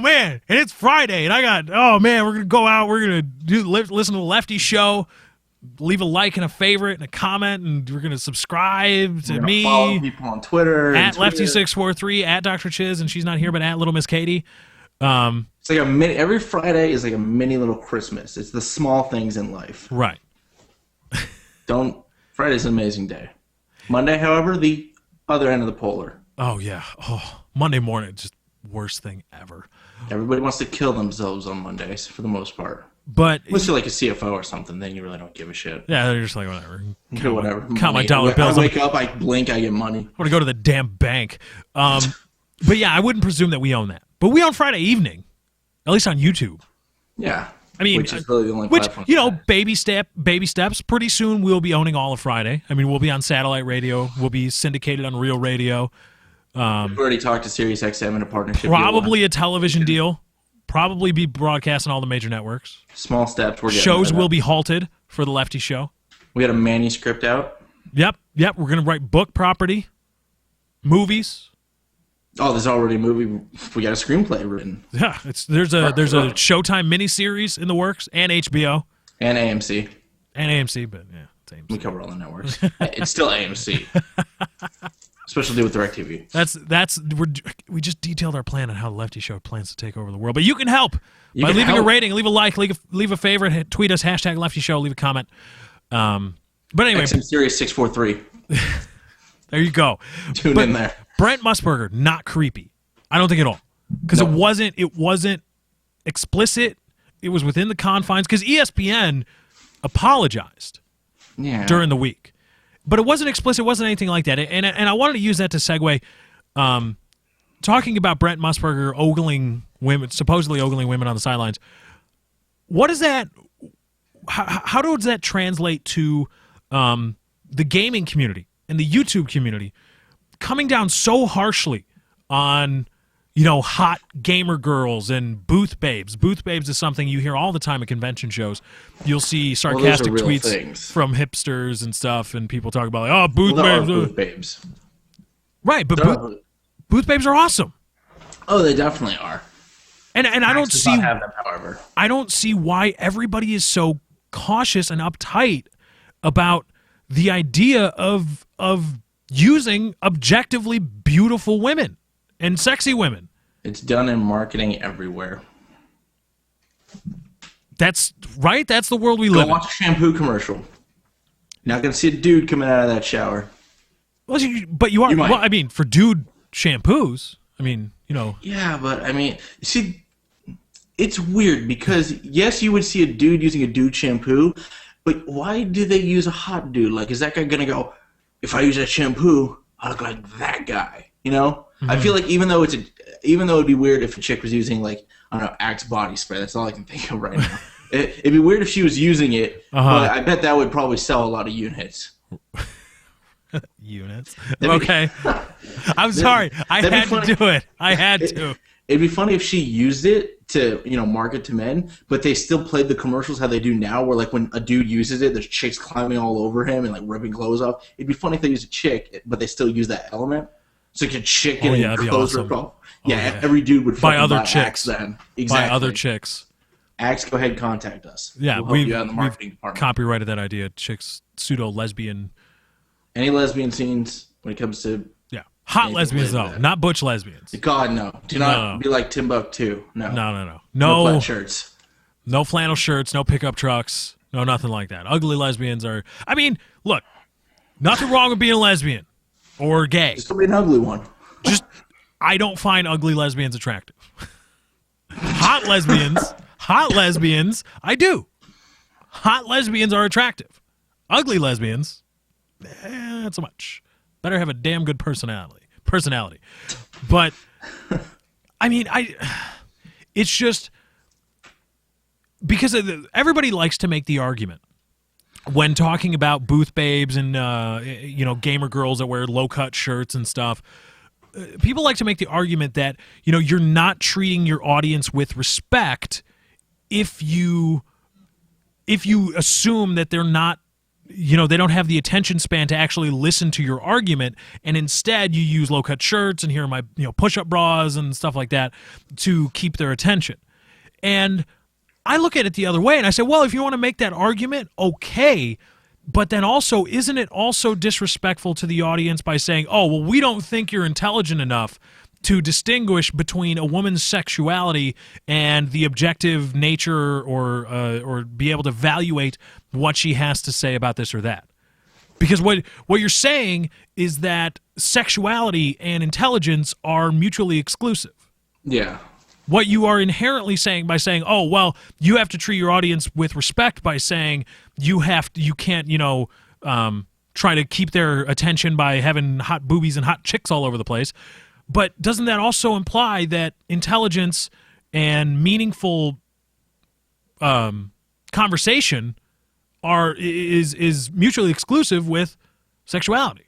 man, and it's Friday and we're going to go out, we're going to listen to the Lefty Show, leave a like and a favorite and a comment, and we're going to subscribe to me. Follow people on Twitter. At Lefty643, at Dr. Chiz, and she's not here, but at Little Miss Katie. It's like a mini. Every Friday is like a mini little Christmas. It's the small things in life. Right. Friday's an amazing day. Monday, however, the other end of the polar. Oh yeah. Oh, Monday morning, just worst thing ever. Everybody wants to kill themselves on Mondays for the most part. But unless you're like a CFO or something, then you really don't give a shit. Yeah, they're just like whatever. Whatever. Count my dollar bills. I wake up, I blink, I get money. I want to go to the damn bank. But yeah, I wouldn't presume that we own that. But we own Friday evening, at least on YouTube. Yeah. I mean, which is really the only platform. baby steps. Pretty soon we'll be owning all of Friday. I mean, we'll be on satellite radio. We'll be syndicated on Real Radio. We've already talked to Sirius XM in a partnership. Probably a television deal. Probably be broadcast on all the major networks. Small steps. Shows will be halted for the Lefty Show. We had a manuscript out. Yep. We're gonna write book property, movies. Oh, there's already a movie. We got a screenplay written. Yeah, there's a Showtime miniseries in the works, and HBO, and AMC, but yeah, it's AMC. We cover all the networks. It's still AMC. Especially with DirecTV. We just detailed our plan on how the Lefty Show plans to take over the world. But you can help by leaving a rating, leave a like, leave a favorite, tweet us #Lefty Show, leave a comment. But anyway, XM Series 643. There you go. Tune in there. Brent Musburger, not creepy. I don't think at all, because it wasn't explicit. It was within the confines, because ESPN apologized during the week. But it wasn't explicit. It wasn't anything like that. And I wanted to use that to segue, talking about Brent Musburger ogling women, supposedly ogling women on the sidelines. What is that? How does that translate to the gaming community and the YouTube community coming down so harshly on, hot gamer girls and booth babes? Booth babes is something you hear all the time at convention shows. You'll see sarcastic tweets from hipsters and stuff, and people talk about, like, booth babes. Right, but booth babes are awesome. Oh, they definitely are. And I don't see have them, however. I don't see why everybody is so cautious and uptight about the idea of using objectively beautiful women and sexy women. It's done in marketing everywhere. That's right. That's the world we live in. Go watch a shampoo commercial. You're not going to see a dude coming out of that shower. Well, but you are. Well, I mean, for dude shampoos, Yeah, but see, it's weird because, yes, you would see a dude using a dude shampoo, but why do they use a hot dude? Like, is that guy going to go, if I use that shampoo, I look like that guy, Mm-hmm. I feel like even though it'd be weird if a chick was using, like, I don't know, Axe body spray. That's all I can think of right now. It'd be weird if she was using it, but I bet that would probably sell a lot of units. Units? Okay. I'm sorry. I had to do it. I had to. It'd be funny if she used it to, market to men, but they still played the commercials how they do now, where, like, when a dude uses it, there's chicks climbing all over him and, like, ripping clothes off. It'd be funny if they use a chick, but they still use that element. So like a chick getting clothes ripped off. Yeah, every dude would fucking buy Axe then. Exactly. By other chicks. Axe, go ahead and contact us. Yeah, we'll help you out in the marketing department. Copyrighted that idea. Chicks, pseudo-lesbian. Any lesbian scenes when it comes to... Yeah. Hot lesbians, though. Not butch lesbians. God, no. Do not be like Timbuktu. No. No. No flat shirts. No flannel shirts. No pickup trucks. No, nothing like that. Ugly lesbians are... look. Nothing wrong with being a lesbian. Or gay. Just be an ugly one. I don't find ugly lesbians attractive. Hot lesbians, I do. Hot lesbians are attractive. Ugly lesbians, not so much. Better have a damn good personality. But, it's just, because everybody likes to make the argument when talking about booth babes and gamer girls that wear low-cut shirts and stuff. People like to make the argument that you're not treating your audience with respect if you assume that they're not, they don't have the attention span to actually listen to your argument, and instead you use low-cut shirts and here are my push-up bras and stuff like that to keep their attention. And I look at it the other way, and I say, well, if you want to make that argument, okay, but then also, isn't it also disrespectful to the audience by saying, oh, well, we don't think you're intelligent enough to distinguish between a woman's sexuality and the objective nature or be able to evaluate what she has to say about this or that. Because what you're saying is that sexuality and intelligence are mutually exclusive. Yeah. What you are inherently saying by saying, oh, well, you have to treat your audience with respect by saying you can't, try to keep their attention by having hot boobies and hot chicks all over the place. But doesn't that also imply that intelligence and meaningful conversation is mutually exclusive with sexuality?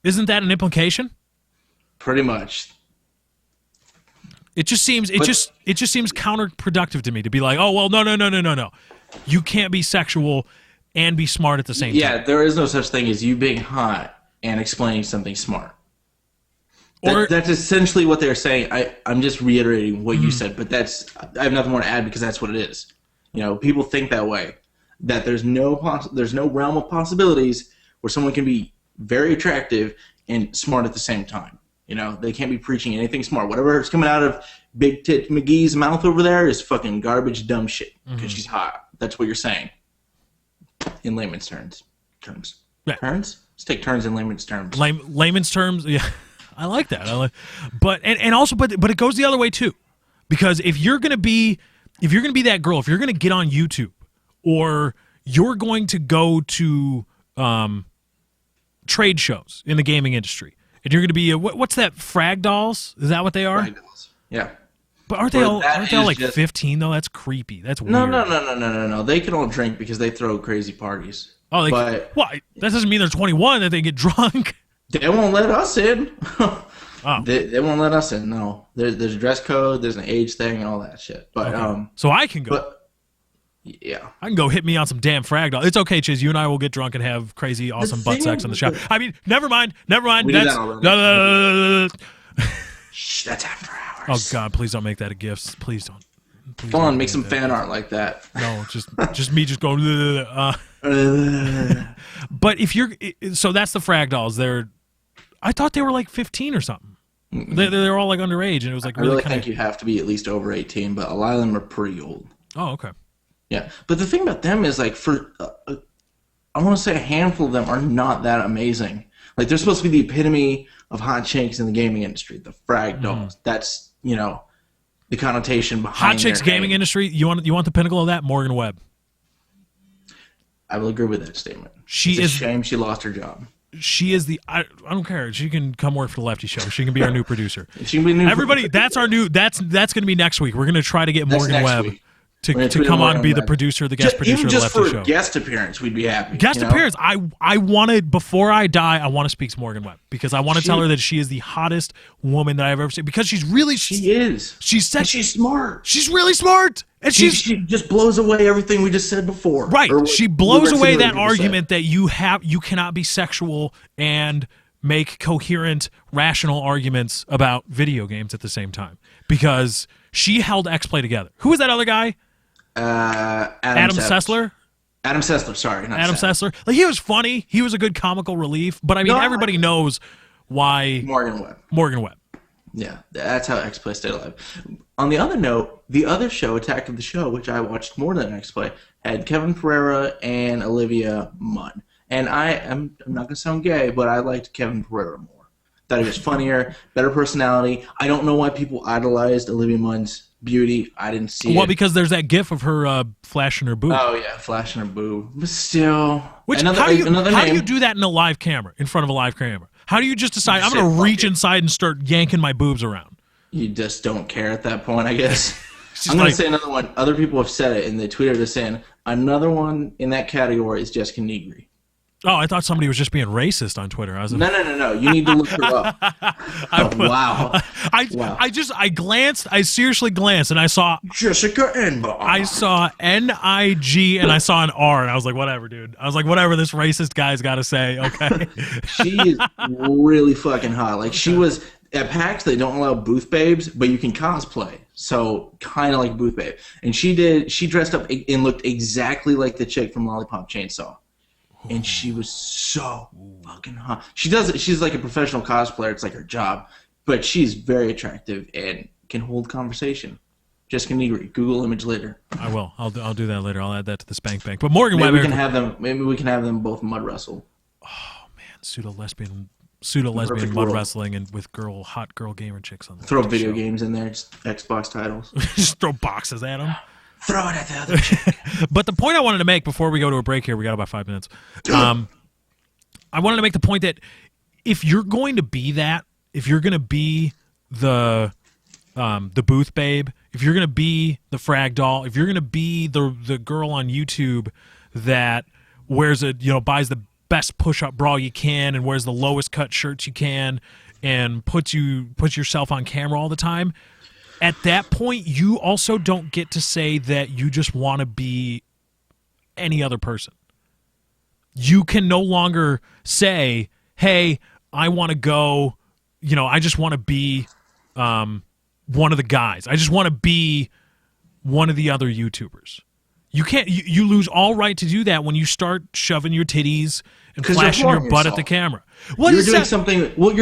Isn't that an implication? Pretty much. It just seems counterproductive to me to be like, oh well, no. You can't be sexual and be smart at the same time. Yeah, there is no such thing as you being hot and explaining something smart. That's essentially what they're saying. I'm just reiterating what you said, but I have nothing more to add because that's what it is. People think that way. That there's no realm of possibilities where someone can be very attractive and smart at the same time. They can't be preaching anything smart. Whatever is coming out of Big Tit McGee's mouth over there is fucking garbage, dumb shit because she's hot. That's what you're saying. In layman's terms. Yeah. Turns? Let's take turns in layman's terms. Layman's terms, yeah. I like that. But it goes the other way too. Because if you're gonna be that girl, if you're gonna get on YouTube, or you're going to go to trade shows in the gaming industry, and you're going to be what's that? Frag dolls? Is that what they are? Frag dolls. Yeah. But aren't they all like 15 though? That's creepy. That's weird. No. They can all drink because they throw crazy parties. Oh, that doesn't mean they're 21 that they get drunk. They won't let us in. Oh. They won't let us in. No, there's a dress code, there's an age thing, and all that shit. But okay. So I can go. Yeah. I can go hit me on some damn frag doll. It's okay, Chiz. You and I will get drunk and have crazy, awesome butt sex in the shower. I mean, never mind. We did that already. No. Shh, that's after hours. Oh, God, please don't make that a gift. Please don't. Come on, make some fan art like that. No, just me just going. But if you're... So that's the frag dolls. I thought they were like 15 or something. They're all like underage, and it was like really I really think you have to be at least over 18, but a lot of them are pretty old. Oh, okay. Yeah, but the thing about them is like I want to say a handful of them are not that amazing. Like they're supposed to be the epitome of hot chicks in the gaming industry, the frag dolls. That's the connotation behind hot chicks gaming industry. You want the pinnacle of that? Morgan Webb. I will agree with that statement. It's a shame she lost her job. She is I don't care. She can come work for the Lefty Show. She can be our new producer. She can be new. Everybody, that's our new. That's going to be next week. We're going to try to get Morgan Webb to come on and be the producer, the guest producer of the Lefty Show. Even just for a guest appearance, we'd be happy. Guest appearance. I wanted, before I die, I want to speak to Morgan Webb because I want to tell her that she is the hottest woman that I've ever seen because she's really... She is. She's smart. She's really smart. And she just blows away everything we just said before. Right. She blows away that argument that you cannot be sexual and make coherent, rational arguments about video games at the same time because she held X-Play together. Who was that other guy? Adam Sessler? Adam Sessler, sorry. Not Adam Sessler. Like, he was funny. He was a good comical relief. But, I mean, everybody knows why... Morgan Webb. Yeah, that's how X-Play stayed alive. On the other note, the other show, Attack of the Show, which I watched more than X-Play, had Kevin Pereira and Olivia Munn. And I'm not going to sound gay, but I liked Kevin Pereira more. Thought he was funnier, better personality. I don't know why people idolized Olivia Munn's beauty. I didn't see it. Well, because there's that gif of her flashing her boob. Oh, yeah, flashing her boob. But still... How do you do that in a live camera, in front of a live camera? How do you just decide, I'm going to reach inside and start yanking my boobs around? You just don't care at that point, I guess. I'm going to say another one. Other people have said it, and they tweeted us in. Another one in that category is Jessica Negri. Oh, I thought somebody was just being racist on Twitter. No. You need to look her up. Wow. I seriously glanced, and I saw Jessica Enba. I saw N-I-G, and I saw an R, and I was like, whatever, dude. I was like, whatever this racist guy's got to say, okay? She is really fucking hot. Like, she was... At PAX, they don't allow booth babes, but you can cosplay. So, kind of like booth babe. And she dressed up and looked exactly like the chick from Lollipop Chainsaw. And she was so fucking hot. She's like a professional cosplayer. It's like her job. but she's very attractive and can hold conversation. Jessica Negri, Google image later. I will. I'll do that later. I'll add that to the spank bank. But Morgan Maybe Webber. Maybe we can have them both mud wrestle. Oh man, pseudo lesbian mud wrestling and with hot girl gamer chicks on. Throw video games in there, just Xbox titles. Just throw boxes at them. Throw it at the other chick. But the point I wanted to make before we go to a break here, we got about 5 minutes. I wanted to make the point that if you're going to be that, if you're going to be the booth babe, if you're going to be the frag doll, if you're going to be the girl on YouTube that wears buys the best push-up bra you can and wears the lowest cut shirts you can and puts yourself on camera all the time, at that point you also don't get to say that you just want to be any other person. You can no longer say, hey, I want to go, I just want to be one of the guys. I just want to be one of the other YouTubers. You can't. You lose all right to do that when you start shoving your titties and flashing your butt at the camera. You're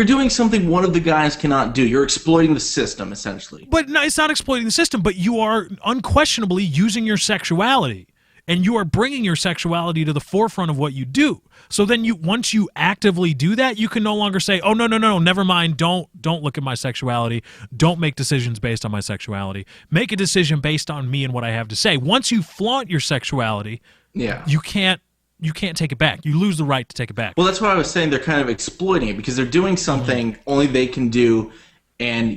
doing something one of the guys cannot do. You're exploiting the system, essentially. But no, it's not exploiting the system. But you are unquestionably using your sexuality, and you are bringing your sexuality to the forefront of what you do. So then once you actively do that, you can no longer say, oh, no, never mind, don't look at my sexuality, don't make decisions based on my sexuality. Make a decision based on me and what I have to say. Once you flaunt your sexuality, you can't take it back. You lose the right to take it back. Well, that's why I was saying they're kind of exploiting it because they're doing something only they can do. And,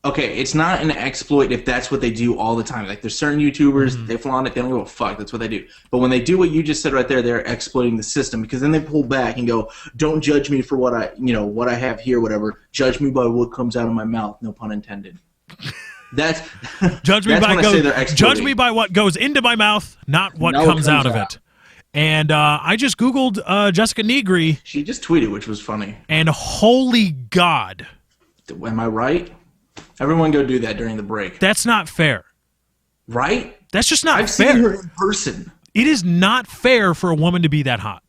it's not an exploit if that's what they do all the time. Like, there's certain YouTubers, they flaunt it, they don't give a fuck. That's what they do. But when they do what you just said right there, they're exploiting the system because then they pull back and go, don't judge me for what I have here, whatever. Judge me by what comes out of my mouth, no pun intended. Judge me by what goes into my mouth, not what comes out of it. And I just Googled Jessica Negri. She just tweeted, which was funny. And holy God. Am I right? Everyone go do that during the break. That's not fair. Right? That's just not fair. I've seen her in person. It is not fair for a woman to be that hot.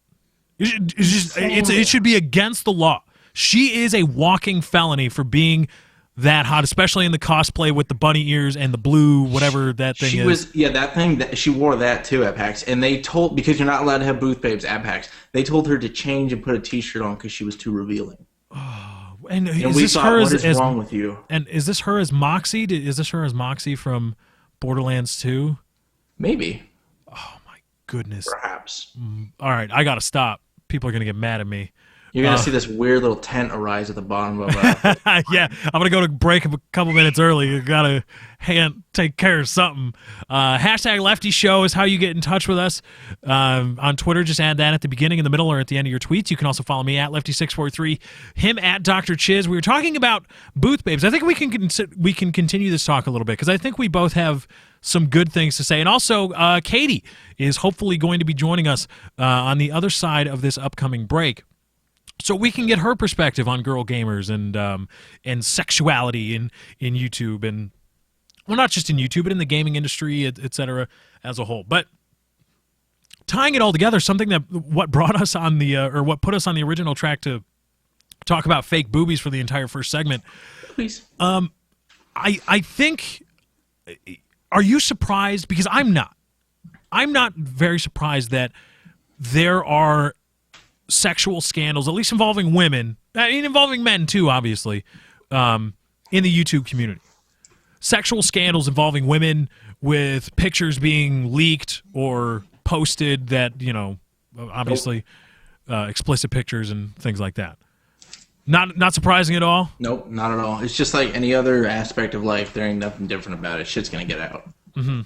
It should be against the law. She is a walking felony for being that hot, especially in the cosplay with the bunny ears and the blue, whatever that thing is. She wore that too at PAX. And they told, because you're not allowed to have booth babes at PAX, they told her to change and put a t-shirt on because she was too revealing. And is this her what is wrong with you? And is this her as Moxie? Is this her as Moxie from Borderlands 2? Maybe. Oh my goodness. Perhaps. All right, I gotta stop. People are gonna get mad at me. You're going to see this weird little tent arise at the bottom of it. Yeah, I'm going to go to break a couple minutes early. You got to take care of something. Hashtag Lefty Show is how you get in touch with us. On Twitter, just add that at the beginning, in the middle, or at the end of your tweets. You can also follow me at Lefty643, him at Dr. Chiz. We were talking about booth babes. I think we can continue this talk a little bit because I think we both have some good things to say. And also, Katie is hopefully going to be joining us on the other side of this upcoming break. So we can get her perspective on girl gamers and sexuality in YouTube, and well, not just in YouTube, but in the gaming industry, et cetera, as a whole. But tying it all together, something that what brought us on the or what put us on the original track to talk about fake boobies for the entire first segment. Please. I think. Are you surprised? Because I'm not. I'm not very surprised that there are sexual scandals, at least involving women, involving men too, obviously, in the YouTube community. Sexual scandals involving women with pictures being leaked or posted that, obviously explicit pictures and things like that. Not surprising at all? Nope, not at all. It's just like any other aspect of life. There ain't nothing different about it. Shit's going to get out. Mm-hmm.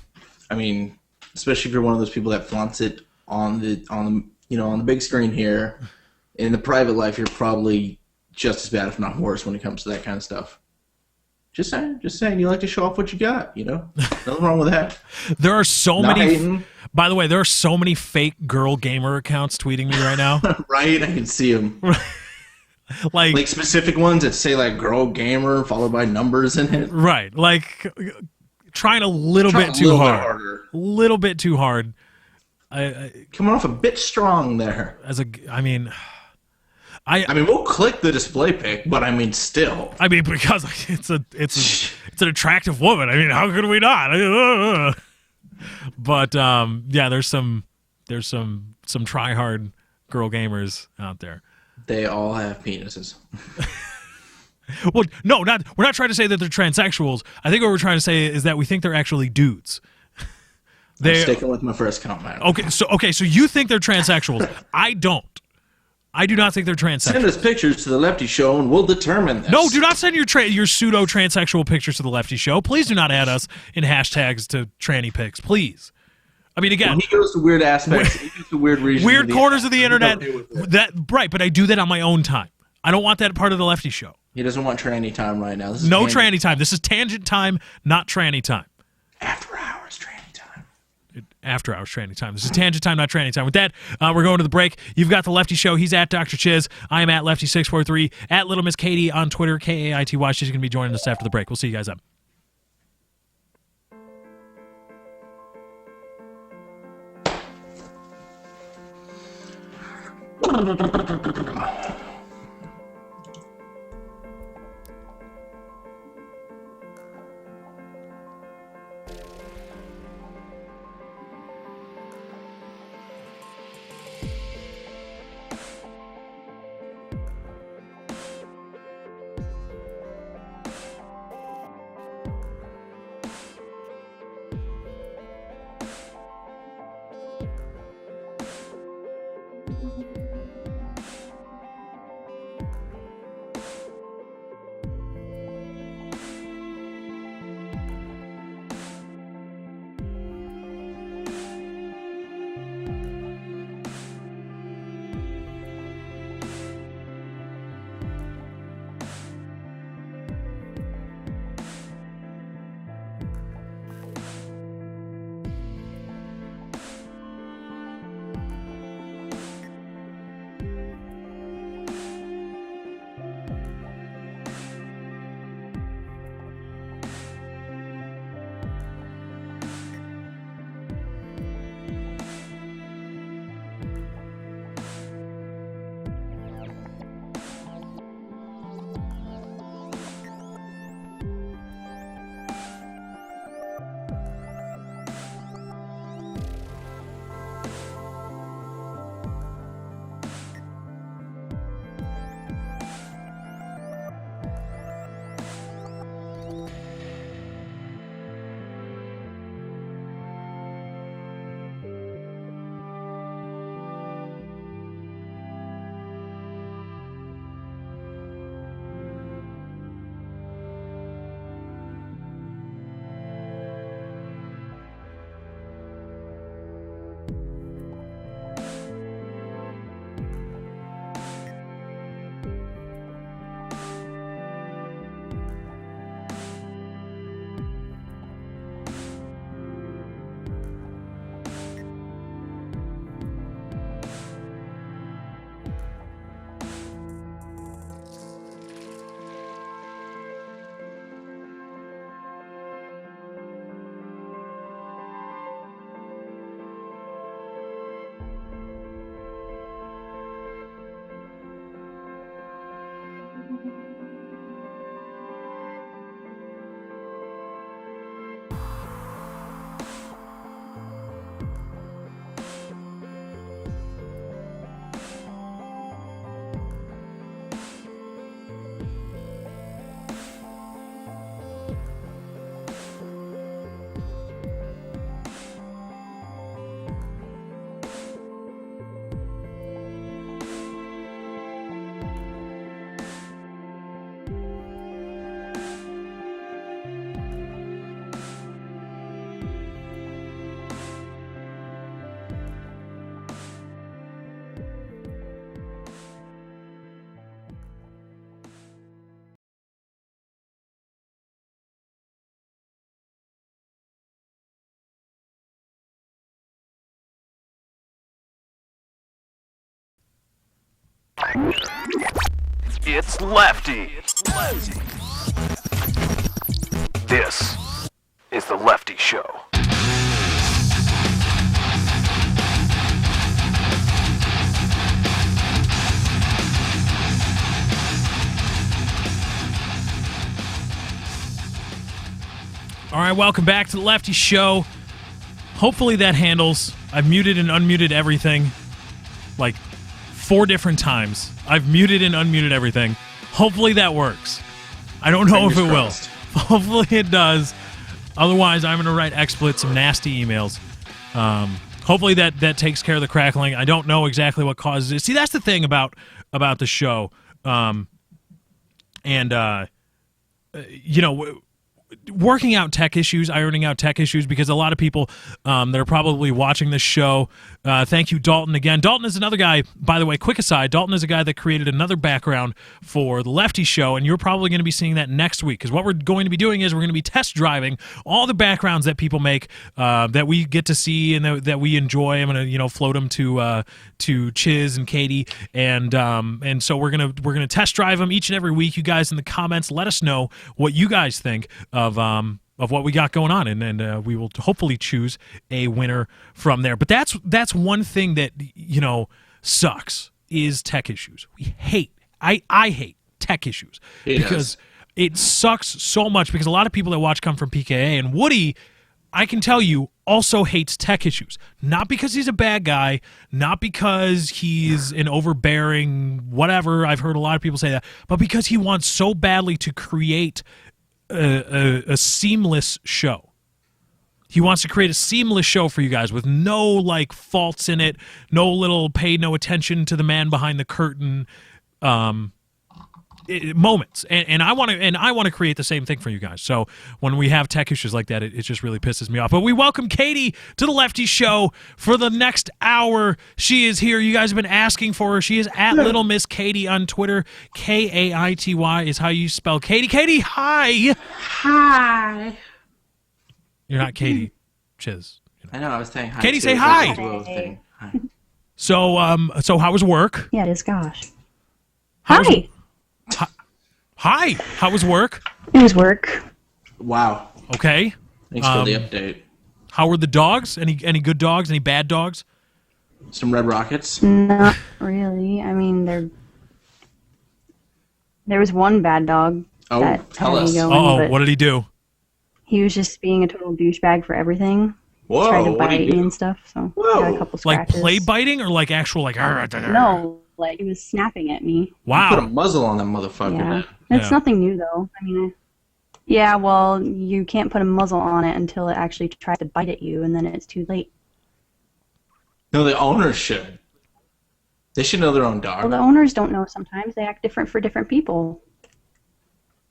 I mean, especially if you're one of those people that flaunts it on the big screen here. In the private life, you're probably just as bad, if not worse, when it comes to that kind of stuff. Just saying. You like to show off what you got, Nothing wrong with that. There are so many. By the way, there are so many fake girl gamer accounts tweeting me right now. Right, I can see them. like specific ones that say like "girl gamer" followed by numbers in it. Right, like trying a little bit too hard. A little bit too hard. Coming off a bit strong there. I mean, we'll click the display pic, but I mean, still. I mean, because it's an attractive woman. I mean, how could we not? But yeah, there's some try hard girl gamers out there. They all have penises. Well, no, we're not trying to say that they're transsexuals. I think what we're trying to say is that we think they're actually dudes. I'm sticking with my first comment. Okay, so you think they're transsexuals. I don't. I do not think they're transsexual. Send us pictures to the Lefty Show, and we'll determine this. No, do not send your pseudo transsexual pictures to the Lefty Show. Please do not add us in hashtags to tranny pics. Please. I mean, again, he goes to weird aspects. He goes to weird regions, weird corners of the internet. Okay, right, but I do that on my own time. I don't want that part of the Lefty Show. He doesn't want tranny time right now. This is no tranny time. This is tangent time, not tranny time. After hours tranny time. After hours tranny time. This is tangent time, not tranny time. With that, we're going to the break. You've got the Lefty Show. He's at Dr. Chiz. I am at Lefty643. At Little Miss Katie on Twitter, Kaity. She's going to be joining us after the break. We'll see you guys up. It's Lefty. This is the Lefty Show. All right, welcome back to the Lefty Show. Hopefully that handles. I've muted and unmuted everything like 4 different times. I've muted and unmuted everything. Hopefully that works. I don't know if it will. Hopefully it does. Otherwise, I'm going to write XSplit some nasty emails. Hopefully that takes care of the crackling. I don't know exactly what causes it. See, that's the thing about the show. Working out tech issues, ironing out tech issues, because a lot of people that are probably watching this show, thank you, Dalton, again. Dalton is another guy, by the way, quick aside, Dalton is a guy that created another background for the Lefty Show, and you're probably going to be seeing that next week, because what we're going to be doing is we're going to be test driving all the backgrounds that people make that we get to see and that we enjoy. I'm going to float them to Chiz and Katie, and so we're gonna test drive them each and every week. You guys in the comments, let us know what you guys think of what we got going on, and we will hopefully choose a winner from there. But that's one thing that sucks is tech issues. I hate tech issues because it sucks so much, because a lot of people that watch come from PKA, and Woody, I can tell you, also hates tech issues. Not because he's a bad guy, not because he's an overbearing whatever. I've heard a lot of people say that, but because he wants so badly to create a seamless show. He wants to create a seamless show for you guys with no faults in it, no little pay no attention to the man behind the curtain moments. And I want to create the same thing for you guys. So when we have tech issues like that, it just really pisses me off. But we welcome Katie to the Lefty Show for the next hour. She is here. You guys have been asking for her. She is at Little Miss Katie on Twitter. Kaity is how you spell Katie. Katie, hi. Hi. You're not Katie Chiz. I know. I was saying hi. Katie, say hi. Hi. So how was work? Yeah, it is. Gosh. Hi. Hi. How was work? It was work. Wow. Okay. Thanks for the update. How were the dogs? Any good dogs? Any bad dogs? Some red rockets? Not really. I mean, there was one bad dog. Oh, tell us. What did he do? He was just being a total douchebag for everything. Whoa, tried to bite me and stuff, so got a couple scratches. Like play biting or like actual like? No, like he was snapping at me. Wow. You put a muzzle on that motherfucker. Yeah. It's nothing new though. I mean, yeah, well, you can't put a muzzle on it until it actually tries to bite at you, and then it's too late. No, the owners should. They should know their own dog. Well, the owners don't know sometimes. They act different for different people.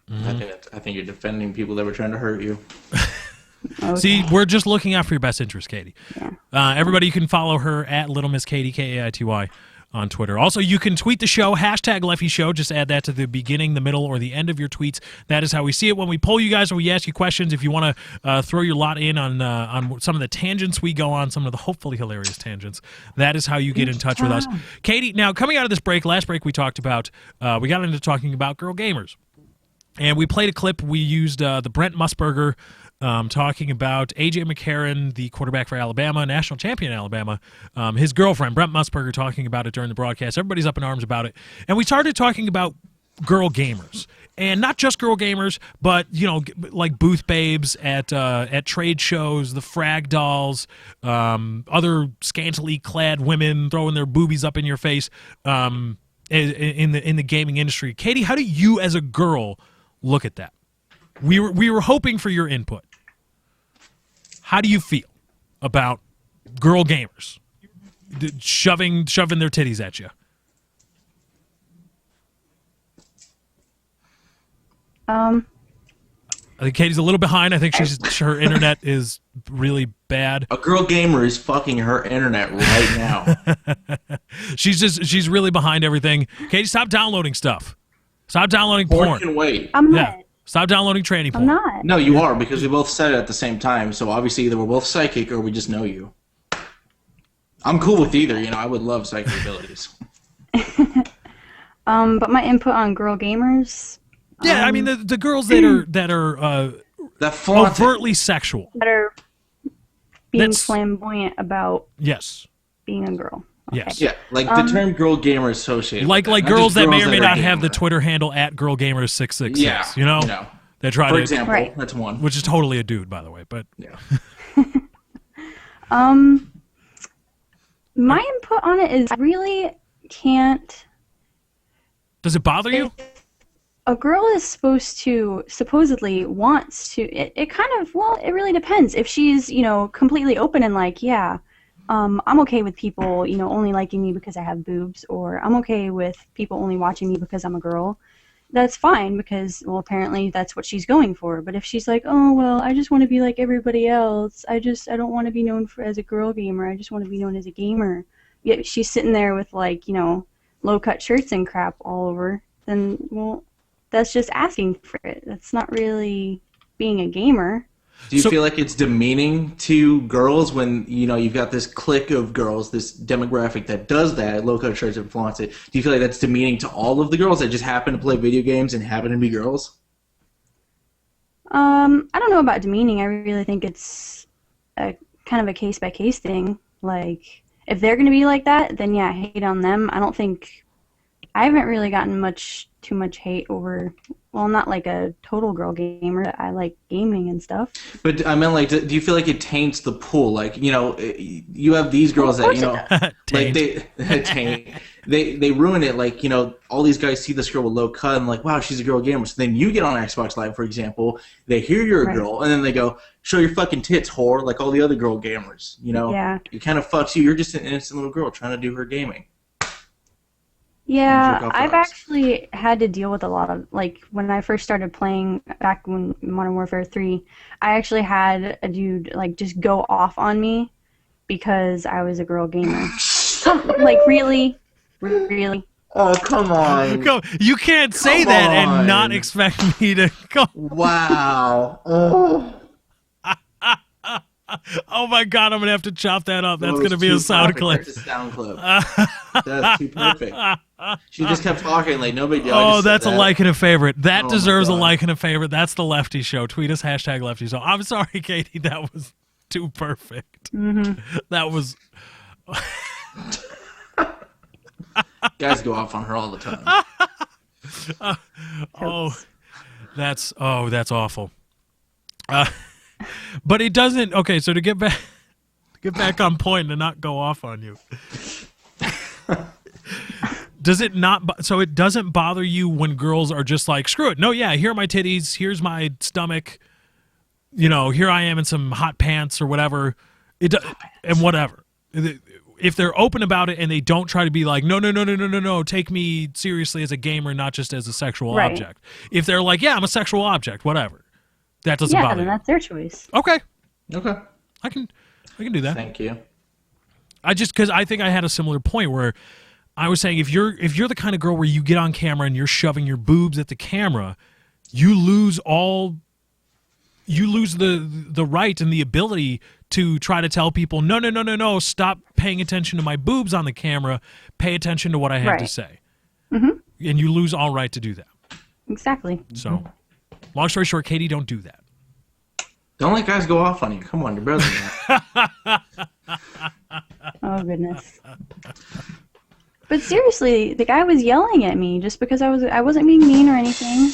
I think you're defending people that were trying to hurt you. Okay. See, we're just looking out for your best interest, Katie. Yeah. Everybody, you can follow her at Little Miss Katie, Kaity, on Twitter. Also, you can tweet the show, #Lefty Show. Just add that to the beginning, the middle, or the end of your tweets. That is how we see it when we poll you guys, when we ask you questions. If you want to throw your lot in on some of the tangents we go on, some of the hopefully hilarious tangents, that is how you get in touch with us. Katie, now coming out of this break, last break we talked about, we got into talking about girl gamers. And we played a clip. We used the Brent Musburger talking about A.J. McCarron, the quarterback for Alabama, national champion in Alabama, his girlfriend, Brent Musburger, talking about it during the broadcast. Everybody's up in arms about it. And we started talking about girl gamers. And not just girl gamers, but, like booth babes at trade shows, the frag dolls, other scantily clad women throwing their boobies up in your face in the gaming industry. Katie, how do you as a girl look at that? We were hoping for your input. How do you feel about girl gamers shoving their titties at you? I think Katie's a little behind. I think her internet is really bad. A girl gamer is fucking her internet right now. She's really behind everything. Katie, stop downloading stuff. Stop downloading porn. Can wait. I'm not. Yeah. Stop downloading tranny porn. I'm not. No, you are, because we both said it at the same time. So obviously either we're both psychic or we just know you. I'm cool with either. I would love psychic abilities. But my input on girl gamers. Yeah, I mean the girls that are overtly sexual, that are being flamboyant about being a girl. Okay. Yes. Yeah, like the term girl gamer associated. Like girls that may or may not have the Twitter handle @girlgamers666. Yeah. that try For to, example, Right. that's one. which is totally a dude, by the way. But Yeah. My input on it is I really can't. does it bother you? A girl is supposedly wants to. It kind of, well, it really depends. If she's, completely open and like, yeah, I'm okay with people, only liking me because I have boobs, or I'm okay with people only watching me because I'm a girl. That's fine because, well, apparently that's what she's going for. But if she's like, oh, well, I just want to be like everybody else. I don't want to be known as a girl gamer. I just want to be known as a gamer. Yet she's sitting there with like, low-cut shirts and crap all over. Then, well, that's just asking for it. That's not really being a gamer. Do you feel like it's demeaning to girls when, you've got this clique of girls, this demographic that does that, low-cut shirts and flaunts it? Do you feel like that's demeaning to all of the girls that just happen to play video games and happen to be girls? I don't know about demeaning. I really think it's a kind of a case-by-case thing. Like, if they're going to be like that, then yeah, hate on them. I haven't really gotten too much hate over, well, not like a total girl gamer. I like gaming and stuff. But I mean, like, do you feel like it taints the pool? Like, you have these girls that, like they ruin it. Like, all these guys see this girl with low cut and like, wow, she's a girl gamer. So then you get on Xbox Live, for example, they hear you're a girl, and then they go, show your fucking tits, whore, like all the other girl gamers. Yeah. It kind of fucks you. You're just an innocent little girl trying to do her gaming. Yeah, I've actually had to deal with a lot of, like, when I first started playing back when Modern Warfare 3, I actually had a dude, like, just go off on me because I was a girl gamer. Like, really? Really? Oh, come on. You can't say that and not expect me to go. Wow. Oh. Oh my God, I'm going to have to chop that up. That's going to be a sound clip. That's a sound clip. That's too perfect. She just kept talking like nobody did. Oh, that's a like and a favorite. That Oh, deserves a my God. like and a favorite. That's the Lefty Show. Tweet us, #Lefty Show. I'm sorry, Katie. That was too perfect. Mm-hmm. That was... Guys go off on her all the time. That's awful. But it doesn't. Okay, so to get back on point and to not go off on you. Does it not? So it doesn't bother you when girls are just like, screw it. No, yeah, here are my titties. Here's my stomach. Here I am in some hot pants or whatever. And whatever. If they're open about it and they don't try to be like, no, take me seriously as a gamer, not just as a sexual object. If they're like, yeah, I'm a sexual object, whatever. That doesn't bother then you. that's their choice. Okay. Okay. I can do that. Thank you. Because I think I had a similar point where I was saying if you're the kind of girl where you get on camera and you're shoving your boobs at the camera, you lose the right and the ability to try to tell people no, stop paying attention to my boobs on the camera, pay attention to what I have to say. Mm-hmm. And you lose all right to do that. Exactly. So, long story short, Katie, don't do that. Don't let guys go off on you. Come on, your brother. Oh goodness. But seriously, the guy was yelling at me just because I wasn't being mean or anything.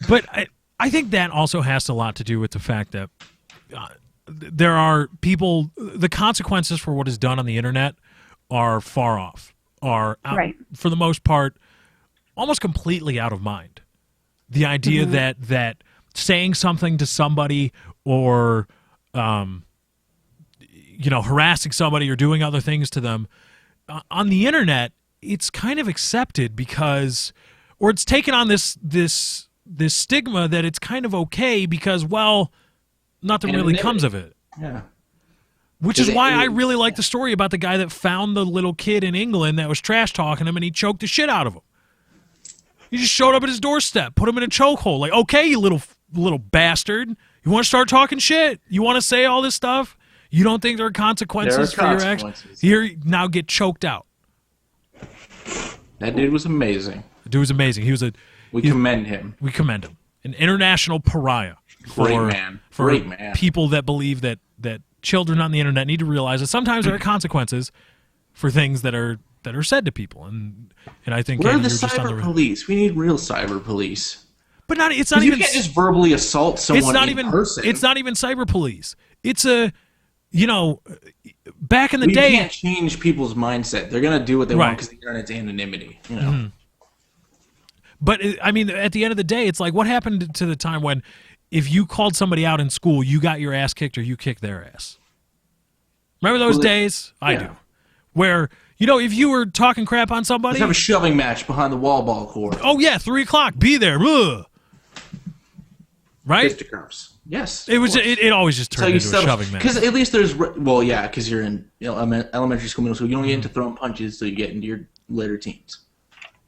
But I think that also has a lot to do with the fact that there are people, the consequences for what is done on the internet are far off, are for the most part almost completely out of mind. The idea that saying something to somebody or harassing somebody or doing other things to them on the internet, it's kind of accepted because, or it's taken on this stigma that it's kind of okay because, well, nothing really comes of it. Yeah. Which is why I really like the story about the guy that found the little kid in England that was trash talking him and he choked the shit out of him. He just showed up at his doorstep, put him in a chokehold. Like, okay, you little bastard. You want to start talking shit? You want to say all this stuff? You don't think there are consequences for your actions? Here, now get choked out. That dude was amazing. The dude was amazing. We commend him. We commend him. An international pariah. Great man. People that believe that children on the internet need to realize that sometimes there are consequences for things that are that are said to people, and I think Where are Katie, the you're just on cyber the police? We need real cyber police. but not it's not You even can't just verbally assault someone it's not in even person. it's not even cyber police. It's a back in the You day. can't change people's mindset. They're gonna do what they want Right. because the internet's anonymity. You know. But I mean, at the end of the day, it's like what happened to the time when if you called somebody out in school, you got your ass kicked or you kicked their ass. Remember those days? I yeah. do. Where, if you were talking crap on somebody. Let's have a shoving match behind the wall ball court. Oh, yeah, 3 o'clock. Be there. Ugh. Right? Fisticuffs. Yes. It was. It always just turned into a shoving match. Because at least there's because you're in elementary school, middle school. You don't get into throwing punches till you get into your later teens.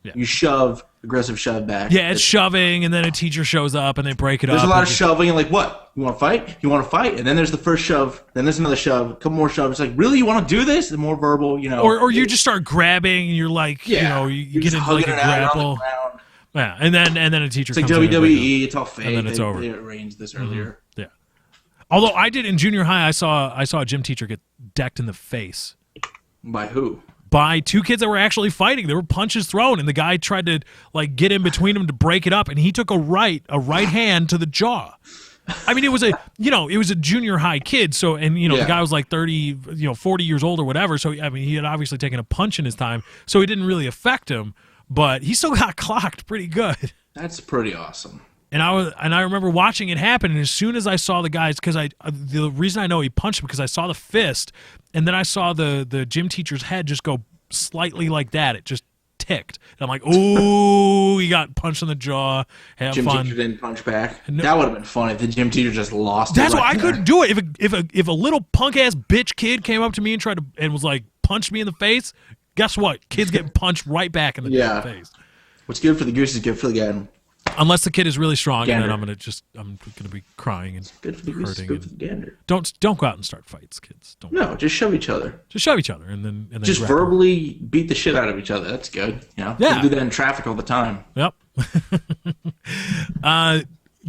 Yeah. You shove, aggressive shove back. Yeah, it's shoving, and then a teacher shows up, and they break it There's up. a lot of shoving, and like, what? You want to fight? You want to fight? And then there's the first shove. Then there's another shove. A couple more shoves. It's like, really? You want to do this? The more verbal, Or you just start grabbing, and you're like, you get into like a grapple. Yeah, and then a teacher It's like comes in and WWE. It's all fake. and then it's over. They arranged this earlier. Yeah. Although I did in junior high, I saw a gym teacher get decked in the face By who? by 2 kids that were actually fighting. There were punches thrown, and the guy tried to like get in between them to break it up, and he took a right hand to the jaw. I mean, it was a junior high kid, so the guy was like 30, 40 years old or whatever. So I mean, he had obviously taken a punch in his time, so it didn't really affect him, but he still got clocked pretty good. That's pretty awesome. And I remember watching it happen, and as soon as I saw the guys, because the reason I know he punched him because I saw the fist, and then I saw the gym teacher's head just go slightly like that. It just ticked, and I'm like, "Ooh, he got punched in the jaw." Have Gym fun. teacher didn't punch back. That would have been fun if the gym teacher just lost. That's it why right I there. couldn't do it. If a little punk ass bitch kid came up to me and was like punched me in the face, guess what? Kids get punched right back in the damn face. What's good for the goose is good for the gander. Unless the kid is really strong, Gander. and then I'm gonna be crying and Good for the goose is hurting. good for the gander. Don't go out and start fights, kids. Don't. No, just shove each other. Just shove each other and then Just grapple. verbally beat the shit out of each other. That's good. Yeah. People do that in traffic all the time. Yep.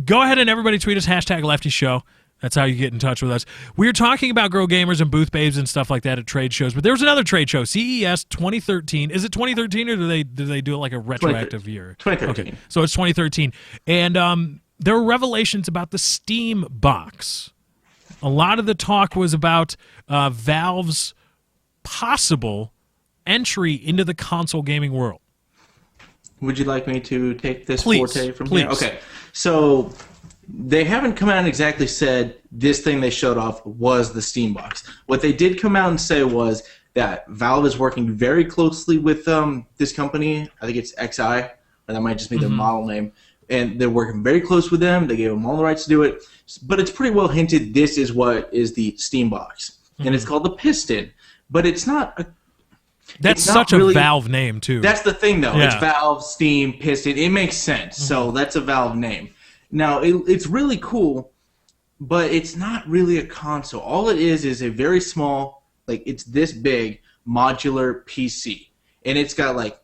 Go ahead and everybody tweet us #Lefty Show. That's how you get in touch with us. We were talking about girl gamers and booth babes and stuff like that at trade shows, but there was another trade show, CES 2013. Is it 2013 or do they do it like a retroactive year? 2013. Okay, so it's 2013, and there were revelations about the Steam box. A lot of the talk was about Valve's possible entry into the console gaming world. Would you like me to take this Please, forte from please. here? Okay, so they haven't come out and exactly said this thing they showed off was the Steam box. What they did come out and say was that Valve is working very closely with this company. I think it's XI, or that might just be their model name. And they're working very close with them. They gave them all the rights to do it. But it's pretty well hinted this is what is the Steam box. And it's called the Piston. But it's not a... That's it's not such really, a Valve name, too. That's the thing, though. Yeah. It's Valve, Steam, Piston. It makes sense. So that's a Valve name. Now, it's really cool, but it's not really a console. All it is a very small, like it's this big, modular PC. And it's got like,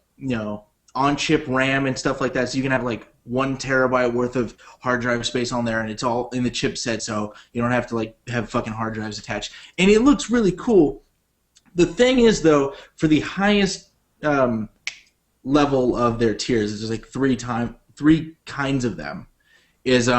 on-chip RAM and stuff like that. So you can have like 1 terabyte worth of hard drive space on there, and it's all in the chipset, so you don't have to like have fucking hard drives attached. And it looks really cool. The thing is, though, for the highest level of their tiers, there's like three kinds of them. Is it's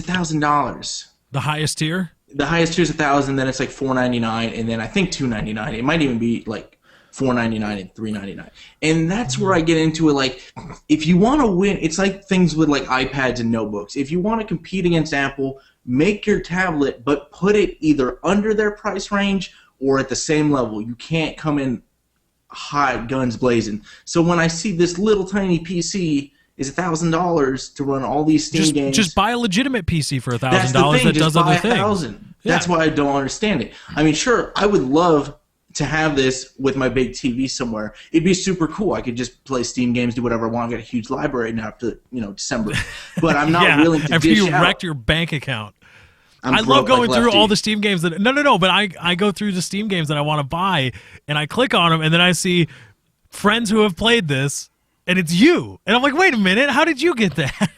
$1,000. The highest tier? The highest tier is $1,000, then it's like $499, and then I think $299. It might even be like $499 and $399. And that's where I get into it. Like, if you want to win, it's like things with like iPads and notebooks. If you want to compete against Apple, make your tablet, but put it either under their price range or at the same level. You can't come in hot guns blazing. So when I see this little tiny PC is $1,000 to run all these Steam games. Just buy a legitimate PC for $1,000 that does buy other things. Yeah. That's why I don't understand it. I mean, sure, I would love to have this with my big TV somewhere. It'd be super cool. I could just play Steam games, do whatever I want. I got a huge library now up to December. But I'm not willing to after dish you out. wrecked your bank account. I'm I love broke going like through Lefty. all the Steam games that but I go through the Steam games that I want to buy, and I click on them, and then I see friends who have played this, and it's you, and I'm like, wait a minute, how did you get that?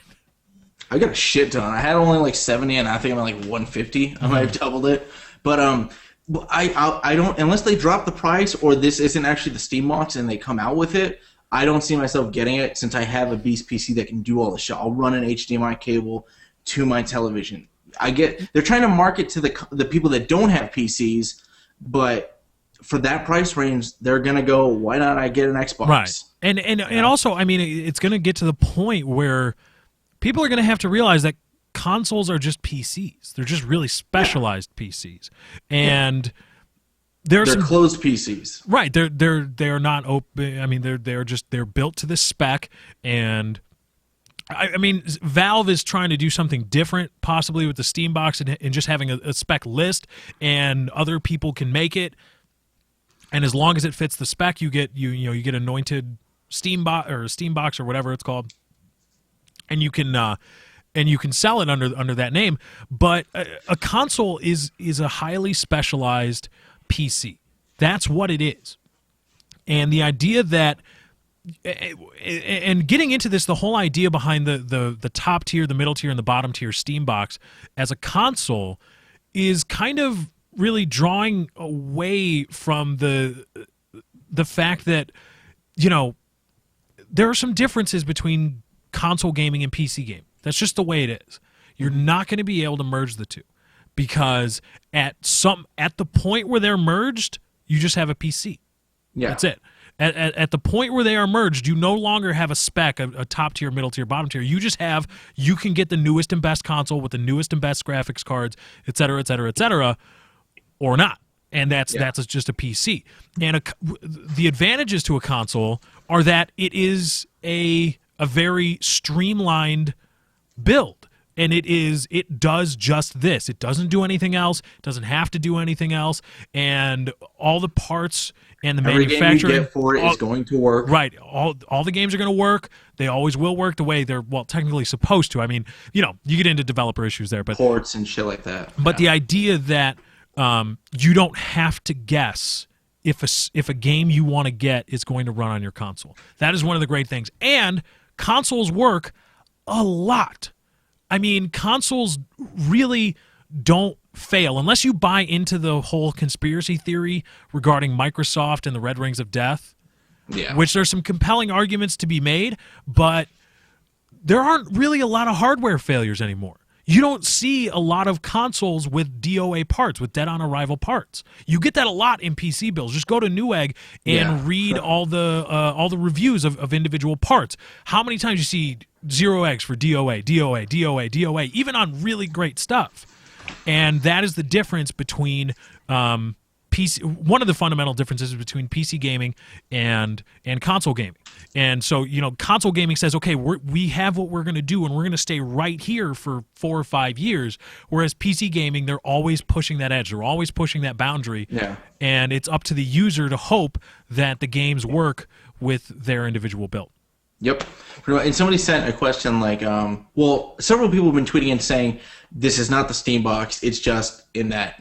I got a shit ton. I had only like 70, and I think I'm at like 150. I might have doubled it. But Well, I don't, unless they drop the price or this isn't actually the Steam box and they come out with it. I don't see myself getting it since I have a beast PC that can do all the shit. I'll run an HDMI cable to my television. They're trying to market to the people that don't have PCs, but for that price range, they're gonna go, why not I get an Xbox? Right. And also, I mean, it's gonna get to the point where people are gonna have to realize that consoles are just PCs. They're just really specialized PCs, and they're closed PCs. Right. They're not open. I mean, they're built to this spec, and I mean, Valve is trying to do something different, possibly with the Steam box and just having a spec list, and other people can make it. And as long as it fits the spec, you get anointed Steam box or whatever it's called, and you can sell it under that name. But a console is a highly specialized PC. That's what it is. And the idea that, and getting into this, the whole idea behind the top tier, the middle tier, and the bottom tier Steam box as a console is kind of really drawing away from the fact that, there are some differences between console gaming and PC gaming. That's just the way it is. You're not going to be able to merge the two, because at the point where they're merged, you just have a PC. Yeah. That's it. At the point where they are merged, you no longer have a spec, a top tier, middle tier, bottom tier. You can get the newest and best console with the newest and best graphics cards, et cetera, et cetera, et cetera, or not. And that's just a PC. And the advantages to a console are that it is a very streamlined build. And it does just this. It doesn't do anything else. It doesn't have to do anything else. And all the parts and the manufacturing, every game you get for it is going to work. Right. All the games are going to work. They always will work the way they're technically supposed to. I mean, you get into developer issues there, but ports and shit like that. But the idea that you don't have to guess if a game you want to get is going to run on your console. That is one of the great things. And consoles work a lot. I mean, consoles really don't fail unless you buy into the whole conspiracy theory regarding Microsoft and the Red Rings of Death, which there's some compelling arguments to be made, but there aren't really a lot of hardware failures anymore. You don't see a lot of consoles with DOA parts, with dead on arrival parts. You get that a lot in PC builds. Just go to Newegg and read all the reviews of individual parts. How many times you see 0x for DOA, DOA, DOA, DOA, even on really great stuff. And that is the difference between PC. One of the fundamental differences between PC gaming and console gaming. And so, console gaming says, okay, we have what we're going to do, and we're going to stay right here for 4 or 5 years. Whereas PC gaming, they're always pushing that edge. They're always pushing that boundary. Yeah. And it's up to the user to hope that the games work with their individual build. Yep. And somebody sent a question like, several people have been tweeting and saying, this is not the Steam box. It's just in that,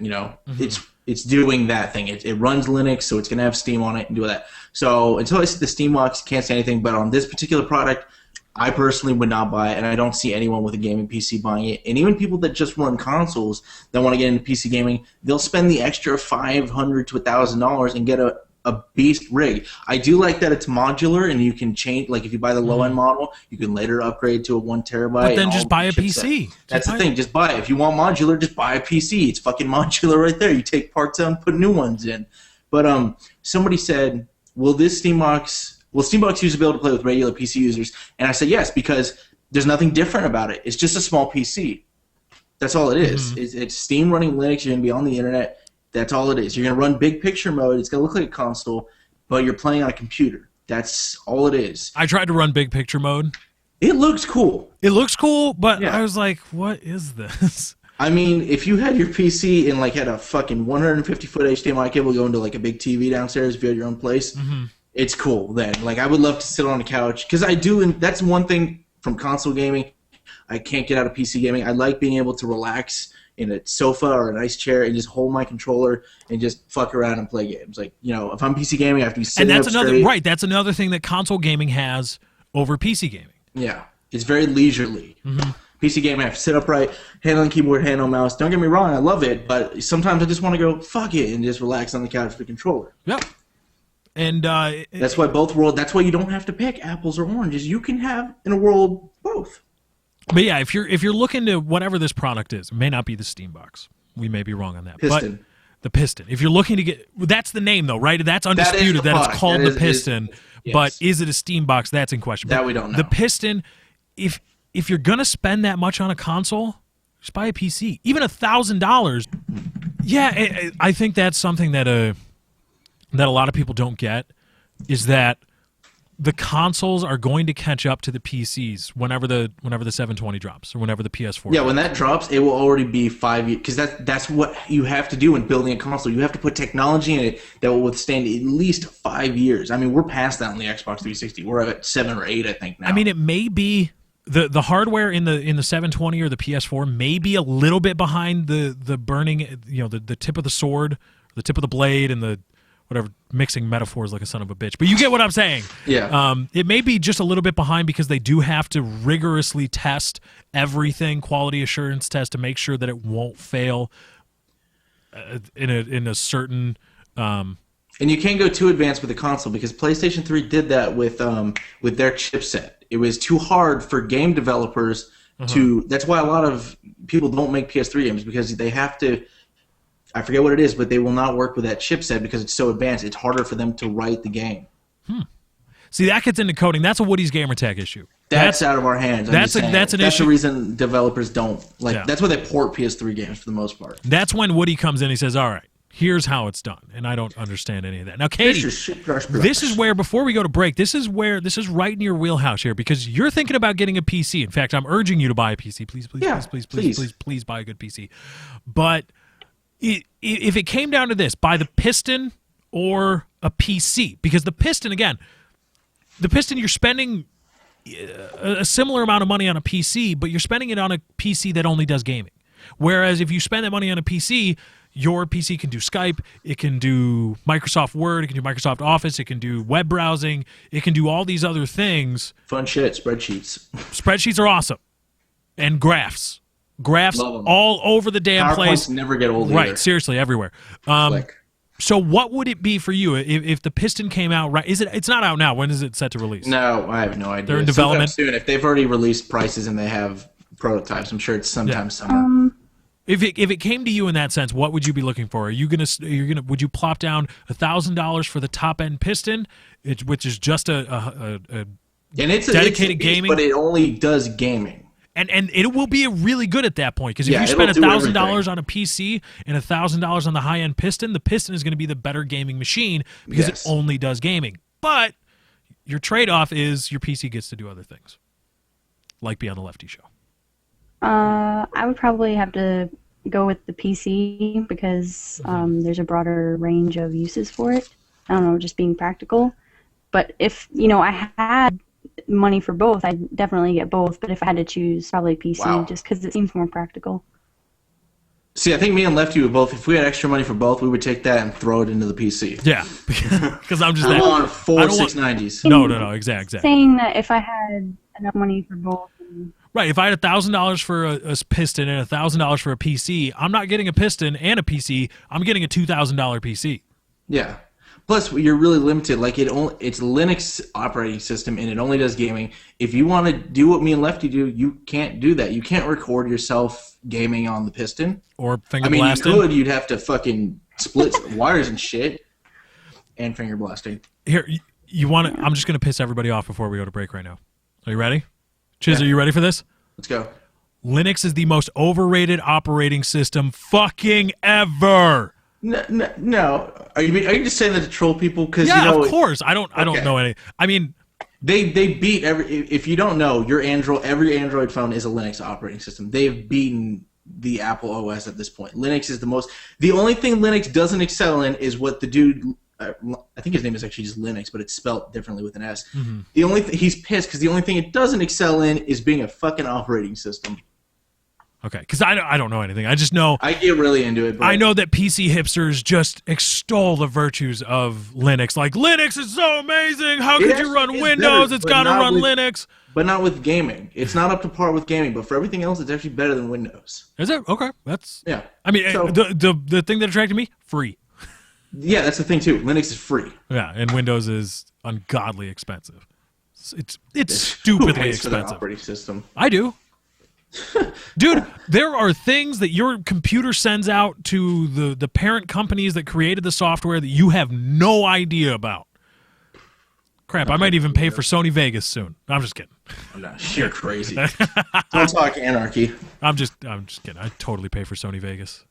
it's doing that thing. It runs Linux, so it's going to have Steam on it and do that. So until I see the Steam box, can't say anything. But on this particular product, I personally would not buy it, and I don't see anyone with a gaming PC buying it. And even people that just run consoles that want to get into PC gaming, they'll spend the extra $500 to $1,000 and get a beast rig. I do like that it's modular and you can change. Like if you buy the low end model, you can later upgrade to a 1 terabyte. But then just buy a PC. That's the thing. Just buy it. If you want modular, just buy a PC. It's fucking modular right there. You take parts out and put new ones in. But somebody said, will Steam box users be able to play with regular PC users? And I said yes, because there's nothing different about it. It's just a small PC. That's all it is. It's Steam running Linux. You're gonna be on the internet. That's all it is. You're going to run big picture mode. It's going to look like a console, but you're playing on a computer. That's all it is. I tried to run big picture mode. It looks cool. It looks cool, but I was like, what is this? I mean, if you had your PC and had a fucking 150-foot HDMI cable going to a big TV downstairs if you had your own place, it's cool then. I would love to sit on a couch because I do, and that's one thing from console gaming. I can't get out of PC gaming. I like being able to relax in a sofa or a nice chair and just hold my controller and just fuck around and play games. If I'm PC gaming, I have to be sitting up straight. That's another thing that console gaming has over PC gaming. Yeah, it's very leisurely. PC game, I have to sit upright, hand on keyboard, hand on mouse. Don't get me wrong, I love it, but sometimes I just want to go, fuck it, and just relax on the couch with the controller. Yep. And that's why that's why you don't have to pick apples or oranges. You can have, in a world, both. But yeah, if you're looking to whatever this product is, it may not be the Steam Box. We may be wrong on that. Piston. But the Piston. If you're looking to get, that's the name though, right? That's undisputed that it's called the Piston. Yes. But is it a Steam Box? That's in question. That we don't know. The Piston, if you're gonna spend that much on a console, just buy a PC. Even $1,000. Yeah, I think that's something that a lot of people don't get, is that the consoles are going to catch up to the PCs whenever the 720 drops or whenever the PS4 when that drops, it will already be 5 years, because that's what you have to do when building a console. You have to put technology in it that will withstand at least 5 years. I mean, we're past that on the Xbox 360. We're at 7 or 8, I think, now. I mean, it may be the hardware in the 720 or the PS4 may be a little bit behind the burning, the tip of the sword, the tip of the blade, and the whatever, mixing metaphors like a son of a bitch. But you get what I'm saying. Yeah. It may be just a little bit behind because they do have to rigorously test everything, quality assurance test, to make sure that it won't fail in a certain. And you can't go too advanced with the console, because PlayStation 3 did that with their chipset. It was too hard for game developers to. That's why a lot of people don't make PS3 games, because they have to. I forget what it is, but they will not work with that chipset because it's so advanced. It's harder for them to write the game. See, that gets into coding. That's a Woody's Gamertag issue. That's out of our hands. That's an issue. That's the reason developers don't like. Yeah. That's why they port PS3 games for the most part. That's when Woody comes in. He says, "All right, here's how it's done," and I don't understand any of that. Now, Katie, this is where, before we go to break, this is right in your wheelhouse here, because you're thinking about getting a PC. In fact, I'm urging you to buy a PC. Please buy a good PC. But if it came down to this, buy the Piston or a PC, because the Piston, you're spending a similar amount of money on a PC, but you're spending it on a PC that only does gaming. Whereas if you spend that money on a PC, your PC can do Skype, it can do Microsoft Word, it can do Microsoft Office, it can do web browsing, it can do all these other things. Fun shit, spreadsheets. Spreadsheets are awesome. And graphs. Graphs all over the damn place. Never get old right, either. Seriously, everywhere. So what would it be for you if the Piston came out right? It's not out now. When is it set to release? No, I have no idea. They're in development soon. If they've already released prices and they have prototypes, I'm sure it's sometime summer. If it came to you in that sense, what would you be looking for? Would you plop down $1,000 for the top end Piston, which is just a dedicated gaming, but it only does gaming. And it will be really good at that point, because if you spend $1,000 on a PC and $1,000 on the high end Piston, the Piston is going to be the better gaming machine because it only does gaming. But your trade off is your PC gets to do other things, like be on the Lefty Show. I would probably have to go with the PC because there's a broader range of uses for it. I don't know, just being practical. But if I had money for both, I'd definitely get both. But if I had to choose, probably PC, just because it seems more practical. See, I think me and Lefty would both. If we had extra money for both, we would take that and throw it into the PC. Yeah, because I'm just. I want 4 690s. No, exactly. Saying that if I had enough money for both. Right, if I had $1,000 for a Piston and $1,000 for a PC, I'm not getting a Piston and a PC. I'm getting a $2,000 PC. Yeah. Plus, you're really limited. Like it's Linux operating system, and it only does gaming. If you want to do what me and Lefty do, you can't do that. You can't record yourself gaming on the Piston or finger blasting. You could. You'd have to fucking split wires and shit, and finger blasting. Here, you want to? I'm just gonna piss everybody off before we go to break right now. Are you ready? Chiz, Are you ready for this? Let's go. Linux is the most overrated operating system fucking ever. No. Are you just saying that to troll people? Because of course. I don't know any. I mean, they beat every. If you don't know, every Android phone is a Linux operating system. They've beaten the Apple OS at this point. Linux is the most. The only thing Linux doesn't excel in is what the dude. I think his name is actually just Linux, but it's spelled differently with an S. Mm-hmm. The only he's pissed because the only thing it doesn't excel in is being a fucking operating system. Okay, because I don't know anything. I just know I get really into it. But I know that PC hipsters just extol the virtues of Linux. Like, Linux is so amazing. How could you run Windows? Better, it's got to run Linux. But not with gaming. It's not up to par with gaming. But for everything else, it's actually better than Windows. Is it? Okay, that's yeah. I mean, So, the thing that attracted me, free. Yeah, that's the thing too. Linux is free. Yeah, and Windows is ungodly expensive. It's stupidly expensive. Operating system. I do. Dude, there are things that your computer sends out to the parent companies that created the software that you have no idea about. Crap, I might even pay for Sony Vegas soon. I'm just kidding. No, you're crazy. Don't talk anarchy. I'm just kidding. I totally pay for Sony Vegas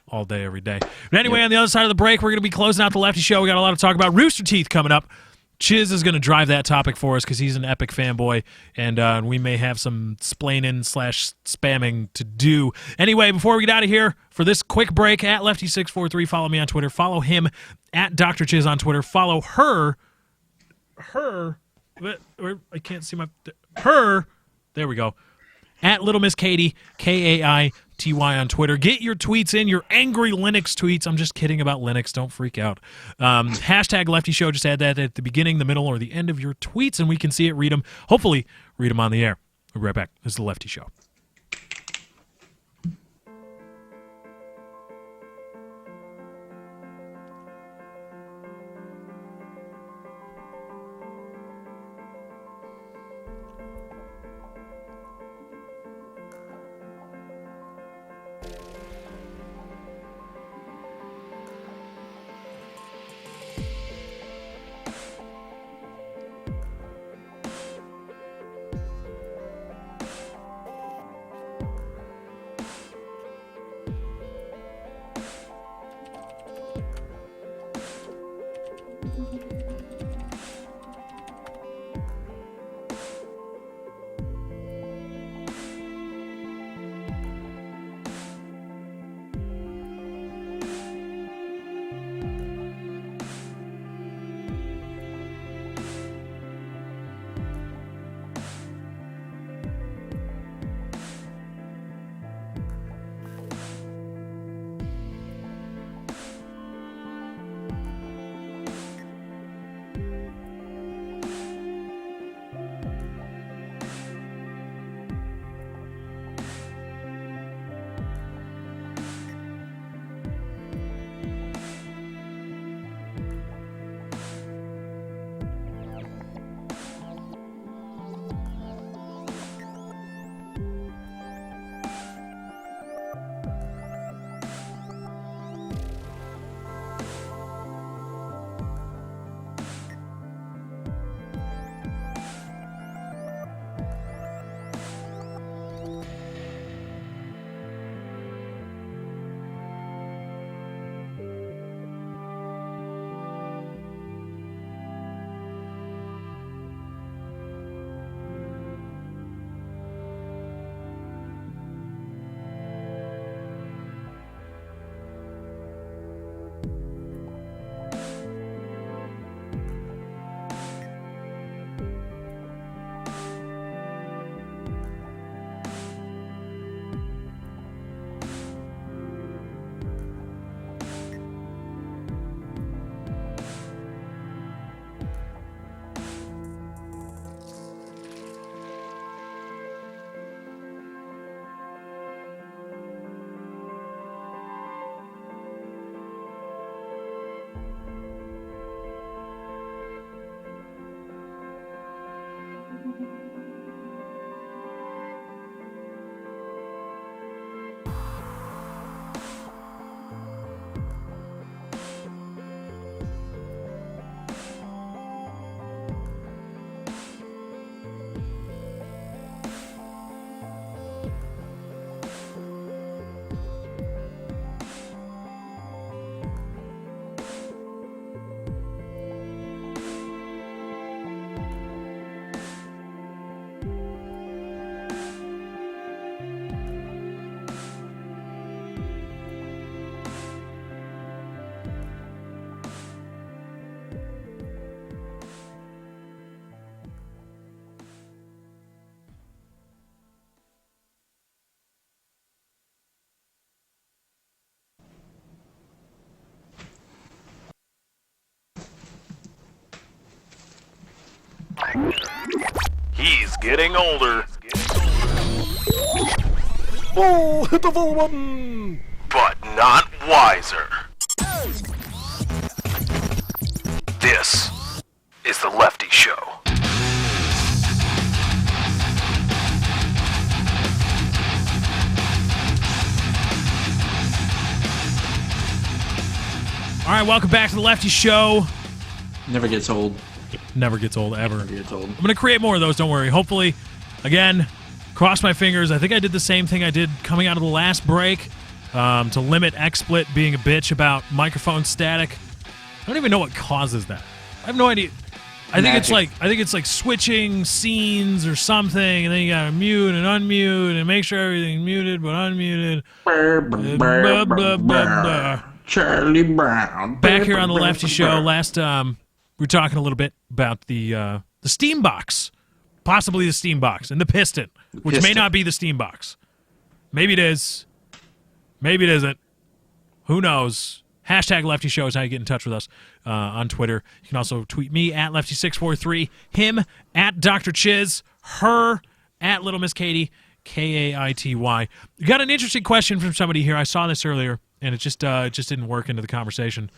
all day, every day. But anyway, on the other side of the break, we're going to be closing out the Lefty Show. We got a lot to talk about. Rooster Teeth coming up. Chiz is going to drive that topic for us because he's an epic fanboy, and we may have some splaining/spamming to do. Anyway, before we get out of here, for this quick break, at Lefty643, follow me on Twitter. Follow him at Dr. Chiz on Twitter. Follow her, I can't see her, there we go, at Little Miss Katie, Kaity on Twitter. Get your tweets in, your angry Linux tweets. I'm just kidding about Linux. Don't freak out. Hashtag Lefty Show. Just add that at the beginning, the middle, or the end of your tweets, and we can see it, read them. Hopefully, read them on the air. We'll be right back. This is the Lefty Show. He's getting older. Oh, hit the volume button! But not wiser. This is the Lefty Show. All right, welcome back to the Lefty Show. Never gets old. Never gets old, ever. Never gets old. I'm going to create more of those, don't worry. Hopefully, again, cross my fingers. I think I did the same thing I did coming out of the last break to limit XSplit being a bitch about microphone static. I don't even know what causes that. I have no idea. I think it's like switching scenes or something, and then you gotta mute and unmute and make sure everything's muted but unmuted. Blah, blah, blah, blah. Charlie Brown. Back here on the Lefty Show. Last we were talking a little bit about the Steam Box, possibly the Steam Box, and the Piston, which may not be the Steam Box. Maybe it is. Maybe it isn't. Who knows? Hashtag Lefty Show is how you get in touch with us on Twitter. You can also tweet me at Lefty643, him at Dr. Chiz, her at Little Miss Katie, Kaity. You got an interesting question from somebody here. I saw this earlier, and it just didn't work into the conversation.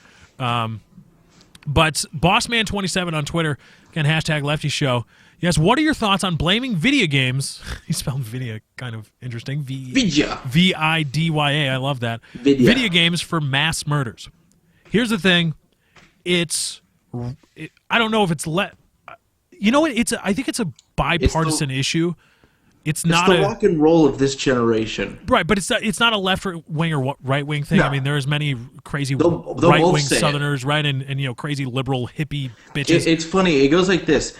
But Bossman27 on Twitter, again, hashtag Lefty Show. Yes, what are your thoughts on blaming video games? He spelled video kind of interesting. Vidya. Vidya. I love that. Vidya. Video games for mass murders. Here's the thing. I don't know if it's you know what? I think it's a bipartisan issue. It's not the rock and roll of this generation, right? But it's not a left wing or right wing thing. No. I mean, there's many crazy they'll right wing Southerners, right, and crazy liberal hippie bitches. It's funny. It goes like this.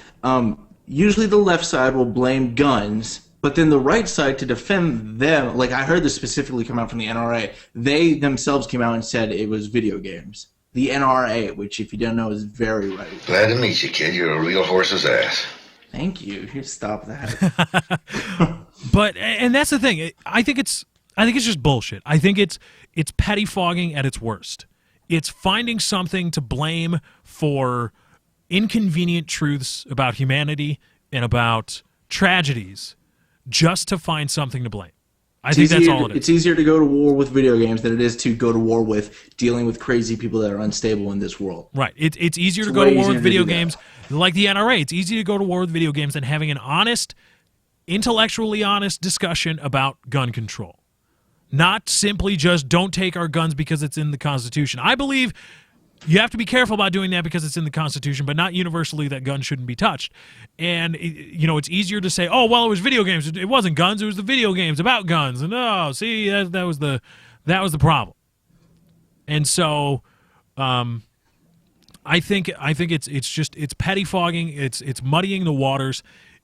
Usually, the left side will blame guns, but then the right side, to defend them, like I heard this specifically come out from the NRA. They themselves came out and said it was video games. The NRA, which if you don't know, is very right. Glad to meet you, kid. You're a real horse's ass. Thank you. Here, stop that. But that's the thing. I think it's just bullshit. I think it's pettifogging at its worst. It's finding something to blame for inconvenient truths about humanity and about tragedies just to find something to blame. I think that's all it is. It's easier to go to war with video games than it is to go to war with dealing with crazy people that are unstable in this world. Right. It's easier to go to war with video games. Like the NRA, it's easy to go to war with video games than having an honest, intellectually honest discussion about gun control. Not simply just don't take our guns because it's in the Constitution. I believe you have to be careful about doing that because it's in the Constitution, but not universally that guns shouldn't be touched. And, it's easier to say, oh, well, it was video games. It wasn't guns. It was the video games about guns. And, oh, see, that was the problem. And so I think it's pettifogging. It's muddying the waters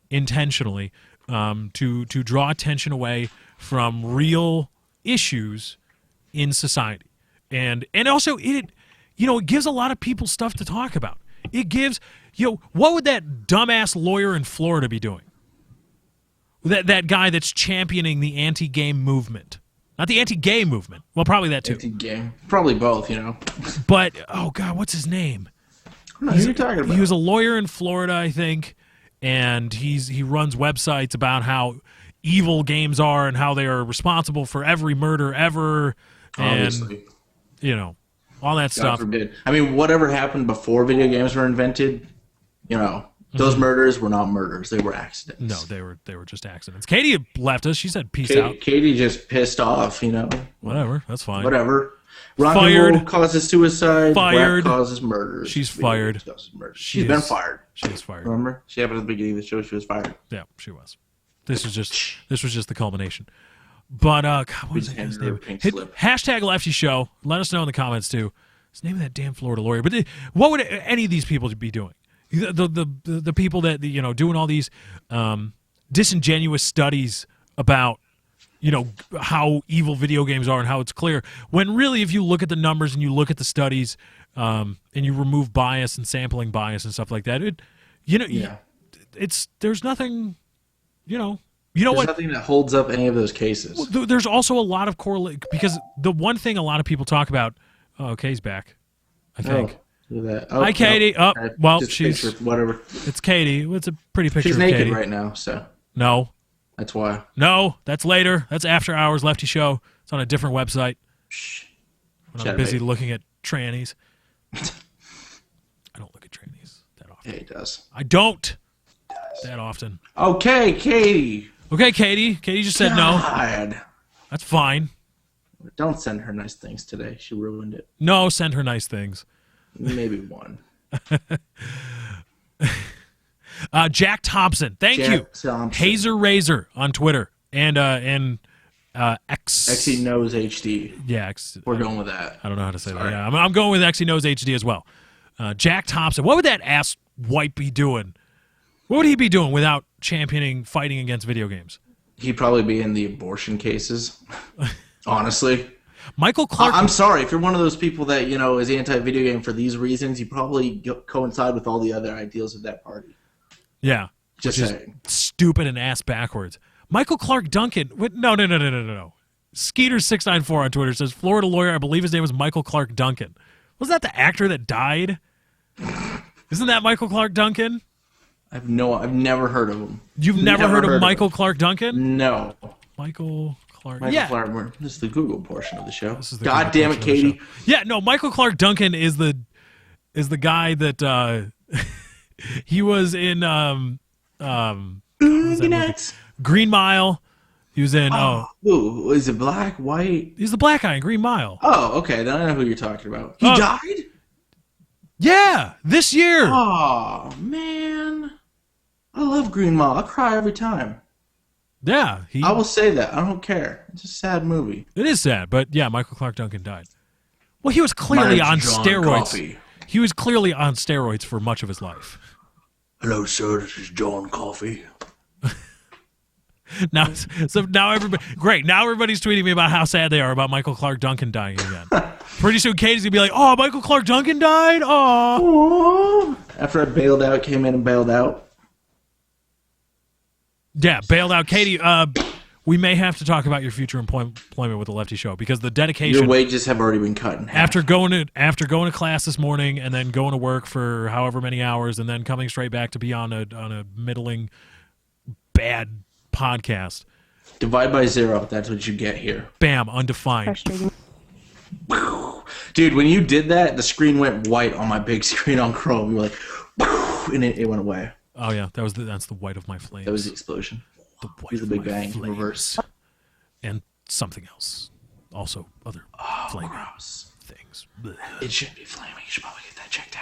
intentionally to draw attention away from real issues in society. And also it gives a lot of people stuff to talk about. It gives, what would that dumbass lawyer in Florida be doing? That guy that's championing the anti-gay movement. Not the anti-gay movement. Well, probably that too. Anti-gay. Probably both, But, oh God, what's his name? I don't know who you're talking about. He was a lawyer in Florida, I think, and he runs websites about how evil games are and how they are responsible for every murder ever. Obviously. And, all that stuff. God forbid. I mean, whatever happened before video games were invented, those murders were not murders. They were accidents. No, they were just accidents. Katie left us. She said peace out. Katie just pissed off, Whatever. That's fine. Whatever. Rock and roll causes suicide. Fired. Rap causes murders. She's fired. She's been fired. She is fired. Remember? She happened at the beginning of the show. She was fired. Yeah, she was. This was just the culmination. But God, what was his name? Hashtag Lefty Show. Let us know in the comments too. What's the name of that damn Florida lawyer? But what would any of these people be doing? The people that doing all these disingenuous studies about how evil video games are and how it's clear, when really if you look at the numbers and you look at the studies and you remove bias and sampling bias and stuff like that, there's nothing, there's what? Nothing that holds up any of those cases. Well, there's also a lot of correlate because the one thing a lot of people talk about. Oh, Kay's back, I think. Look at that. Oh, Hi, Katie. no. Oh, well, Just she's picture, whatever. It's Katie. It's a pretty picture She's of naked Katie. right now, so No, that's why. no, that's later. That's after hours Lefty show. It's on a different website. Shh. When I'm busy looking at trannies. I don't look at trannies that often. Yeah, he does. I don't that often. Okay, Katie. Okay, Katie. Katie just said no. God. That's fine. Don't send her nice things today. She ruined it. No, send her nice things. Maybe one. Jack Thompson. Thank you. Thompson. Hazer Razor on Twitter. And X. Xy Knows HD. Yeah, X. We're going with that. I don't know how to say Sorry. that. Yeah, I'm going with Xy Knows HD as well. Jack Thompson. What would that ass wipe be doing? What would he be doing without championing fighting against video games? He'd probably be in the abortion cases. Honestly. Michael Clark. I'm sorry. If you're one of those people that, is anti-video game for these reasons, you probably coincide with all the other ideals of that party. Yeah. Just which saying. Is stupid and ass backwards. Michael Clark Duncan. No. Skeeter694 on Twitter says, Florida lawyer, I believe his name was Michael Clark Duncan. Was that the actor that died? Isn't that Michael Clark Duncan? I've never heard of him. You've never heard of Michael Clark Duncan? No. Michael Clark. Michael Yeah. Clark. This is the Google portion of the show. This is the God Google damn it, portion of the Katie. show. Yeah, no, Michael Clark Duncan is the guy that he was in Green Mile. He was in Ooh, is it black, white? He's the black guy in Green Mile. Oh, okay. Then I know who you're talking about. He died? Yeah, this year. Oh, man. I love Green Mile. I cry every time. Yeah, I will say that. I don't care. It's a sad movie. It is sad, but yeah, Michael Clark Duncan died. Well, he was clearly on steroids. Coffee. He was clearly on steroids for much of his life. Hello, sir. This is John Coffee. Now everybody, great. Now everybody's tweeting me about how sad they are about Michael Clark Duncan dying again. Pretty soon, Katie's gonna be like, "Oh, Michael Clark Duncan died." Oh. After I bailed out, came in and bailed out. Yeah, bailed out. Katie, we may have to talk about your future employment with the Lefty Show because the dedication. Your wages have already been cut in half. After going to class this morning and then going to work for however many hours and then coming straight back to be on a middling bad podcast. Divide by 0. That's what you get here. Bam, undefined. Frustrating. Dude, when you did that, the screen went white on my big screen on Chrome. You were like, and it went away. Oh yeah, that's the white of my flames. That was the explosion. The white The of Big my Bang flames. reverse. And something else. Also other flaming Gross. things. Blech. It should be flaming. You should probably get that checked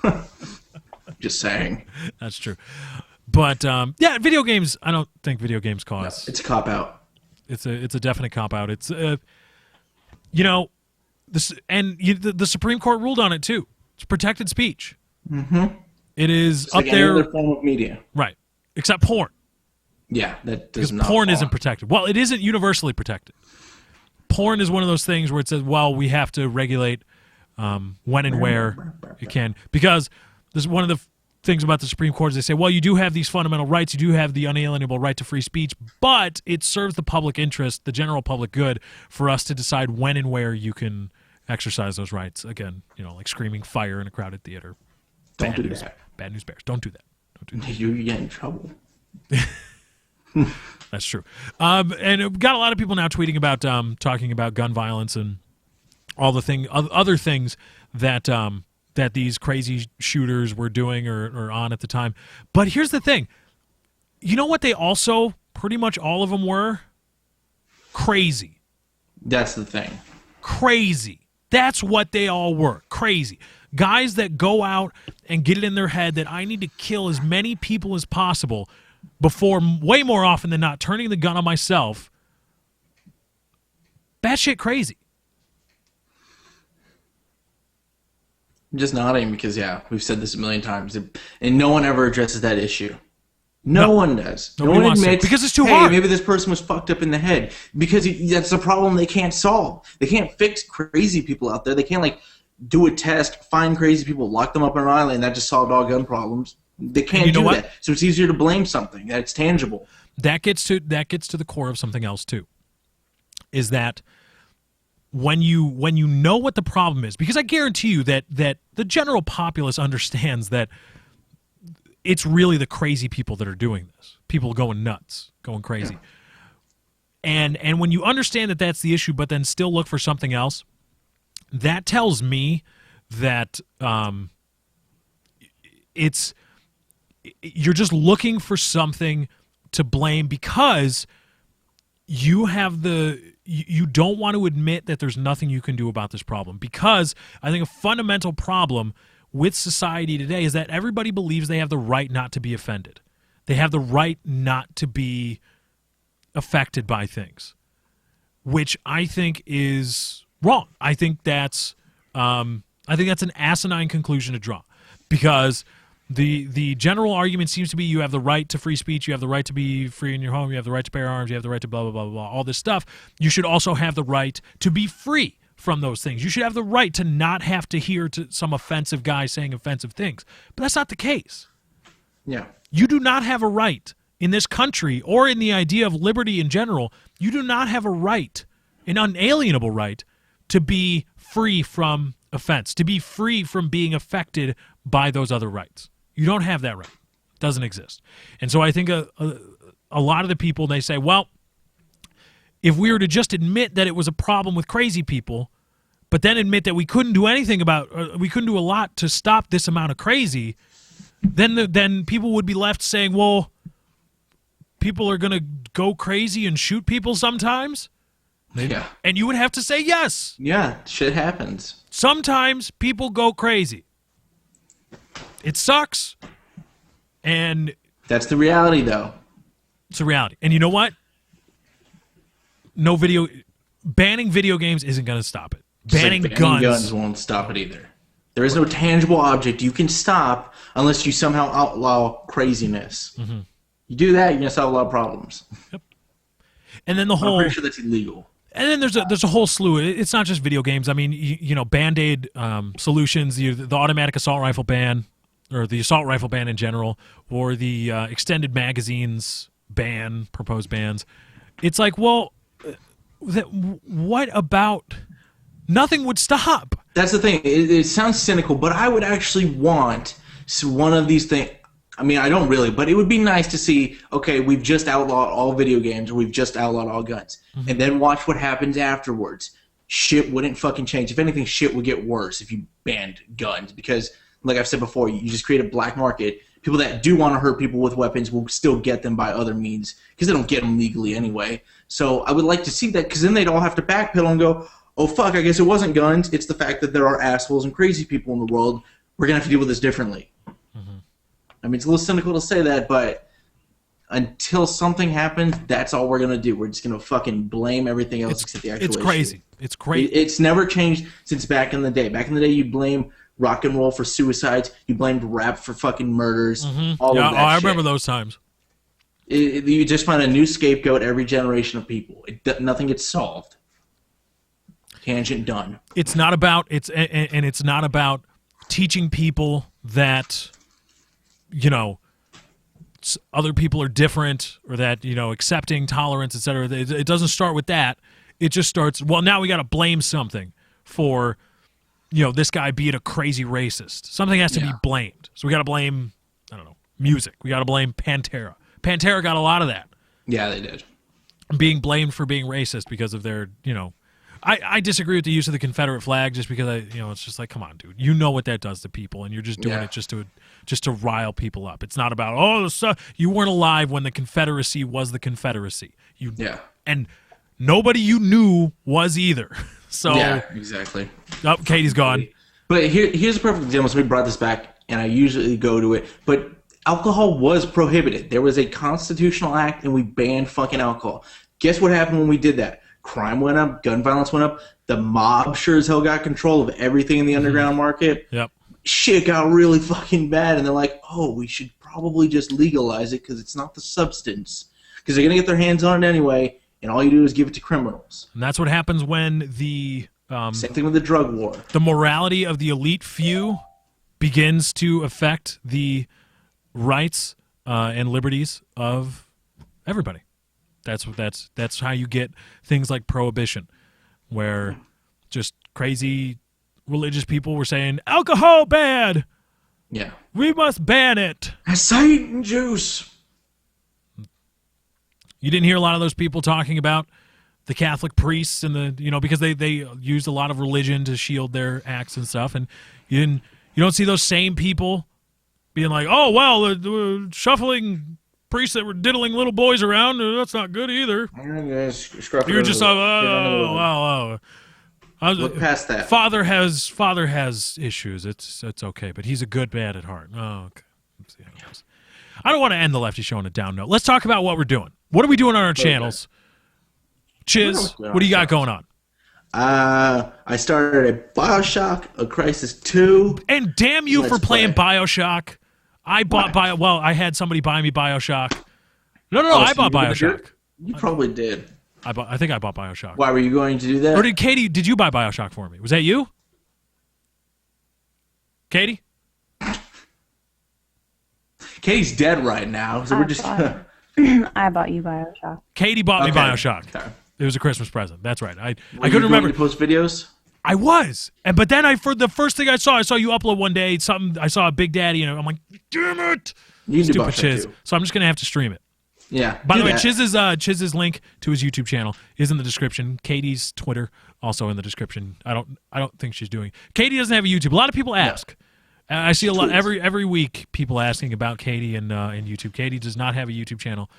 out. Just saying. That's true. But yeah, video games. I don't think video games cause. No, it's a cop out. It's a definite cop out. It's the Supreme Court ruled on it too. It's protected speech. Mm-hmm. It is It's up like there, any other form of media. right? Except porn, Yeah, that does because not. porn fall. isn't protected. Well, it isn't universally protected. Porn is one of those things where it says, well, we have to regulate when and where it can, because this is one of the things about the Supreme Court is they say, well, you do have these fundamental rights, you do have the unalienable right to free speech, but it serves the public interest, the general public good, for us to decide when and where you can exercise those rights. Again, like screaming fire in a crowded theater. Don't do that. Bad news bears. Don't do that. Don't do that. You get in trouble. That's true. And it got a lot of people now tweeting about talking about gun violence and all the other things that that these crazy shooters were doing or on at the time. But here's the thing. You know what they also, pretty much all of them were? Crazy. That's the thing. Crazy. That's what they all were. Crazy. Guys that go out and get it in their head that I need to kill as many people as possible before, way more often than not, turning the gun on myself. Batshit crazy. I'm just nodding because, yeah, we've said this a million times, and no one ever addresses that issue. No one does. No Nobody one wants to, admits, because it's too hey, hard. maybe this person was fucked up in the head. Because that's a problem they can't solve. They can't fix crazy people out there. They can't, do a test, find crazy people, lock them up in an island, and that just solved all gun problems. They can't do that. So it's easier to blame something that's tangible. That gets to the core of something else too. Is that when you know what the problem is, because I guarantee you that the general populace understands that it's really the crazy people that are doing this. People going nuts, going crazy. And when you understand that that's the issue, but then still look for something else, that tells me that you're just looking for something to blame because you don't want to admit that there's nothing you can do about this problem. Because I think a fundamental problem with society today is that everybody believes they have the right not to be offended. They have the right not to be affected by things, which I think is wrong. I think that's an asinine conclusion to draw, because the general argument seems to be you have the right to free speech, you have the right to be free in your home, you have the right to bear arms, you have the right to blah, blah, blah, blah, all this stuff. You should also have the right to be free from those things. You should have the right to not have to hear to some offensive guy saying offensive things. But that's not the case. Yeah. You do not have a right in this country, or in the idea of liberty in general, you do not have a right, an unalienable right, to be free from offense, to be free from being affected by those other rights. You don't have that right. It doesn't exist. And so I think a lot of the people, they say, well, if we were to just admit that it was a problem with crazy people, but then admit that we couldn't do anything we couldn't do a lot to stop this amount of crazy, then people would be left saying, well, people are going to go crazy and shoot people sometimes? Yeah. And you would have to say yes. Yeah, shit happens. Sometimes people go crazy. It sucks. And that's the reality, though. It's a reality. And you know what? Banning video games isn't going to stop it. Banning guns won't stop it either. There is no tangible object you can stop unless you somehow outlaw craziness. Mm-hmm. You do that, you're going to solve a lot of problems. Yep. And then I'm pretty sure that's illegal. And then there's a whole slew. It's not just video games. I mean, Band-Aid solutions, the automatic assault rifle ban, or the assault rifle ban in general, or the extended magazines ban, proposed bans. It's like, well, what about nothing would stop? That's the thing. It sounds cynical, but I would actually want one of these things. I mean, I don't really, but it would be nice to see, okay, we've just outlawed all video games, or we've just outlawed all guns, and then watch what happens afterwards. Shit wouldn't fucking change. If anything, shit would get worse if you banned guns, because, like I've said before, you just create a black market. People that do want to hurt people with weapons will still get them by other means, because they don't get them legally anyway. So I would like to see that, because then they'd all have to backpedal and go, oh, fuck, I guess it wasn't guns. It's the fact that there are assholes and crazy people in the world. We're going to have to deal with this differently. I mean, it's a little cynical to say that, but until something happens, that's all we're going to do. We're just going to fucking blame everything else except the actual issue. It's crazy. It's crazy. It's never changed since back in the day. Back in the day, you'd blame rock and roll for suicides. You blamed rap for fucking murders. All of that I shit. remember those times. You just find a new scapegoat every generation of people. Nothing gets solved. Tangent done. It's not about it's not about teaching people that other people are different, or that accepting tolerance, etc. It doesn't start with that. It just starts, well, now we got to blame something for this guy being a crazy racist. Something has to be blamed. So we got to blame, I don't know, music. We got to blame Pantera. Pantera got a lot of that. Yeah, they did. Being blamed for being racist because of their, I disagree with the use of the Confederate flag, just because it's just like, come on, dude. You know what that does to people, and you're just doing it just to rile people up. It's not about, you weren't alive when the Confederacy was the Confederacy. And nobody you knew was either. So yeah, exactly. Oh, Katie's gone. But here's a perfect example. Somebody brought this back, and I usually go to it. But alcohol was prohibited. There was a constitutional act, and we banned fucking alcohol. Guess what happened when we did that? Crime went up, gun violence went up. The mob sure as hell got control of everything in the underground market. Yep. Shit got really fucking bad, and they're like, oh, we should probably just legalize it because it's not the substance. Because they're going to get their hands on it anyway, and all you do is give it to criminals. And that's what happens when the... same thing with the drug war. The morality of the elite few begins to affect the rights and liberties of everybody. That's how you get things like prohibition, where just crazy religious people were saying alcohol bad. Yeah. We must ban it. Satan juice. You didn't hear a lot of those people talking about the Catholic priests and because they used a lot of religion to shield their acts and stuff, and you don't see those same people being like, oh well, the shuffling priests that were diddling little boys around, that's not good either. You're just look past that. Father has issues. It's okay, but he's a good man at heart. Oh, okay. Let's see how it goes. I don't want to end the Lefty Show on a down note. Let's talk about what we're doing. What are we doing on our channels? Chiz, what do you got going on? I started a BioShock, a Crisis 2. And damn you for playing BioShock. I bought I had somebody buy me BioShock. No, I bought BioShock. You probably did. I think I bought BioShock. Why were you going to do that? Or did you buy BioShock for me? Was that you? Katie? Katie's dead right now, so we're just... I bought you BioShock. Katie bought me BioShock. Okay. It was a Christmas present. That's right. I couldn't remember. To post videos? I was. But then for the first thing I saw you upload one day something. I saw a Big Daddy, and I'm like, damn it. You can do Stupid Chiz. So I'm just going to have to stream it. Yeah. By the way, Chiz's link to his YouTube channel is in the description. Katie's Twitter also in the description. I don't think she's doing. Katie doesn't have a YouTube. A lot of people ask. I see a lot every week people asking about Katie and YouTube. Katie does not have a YouTube channel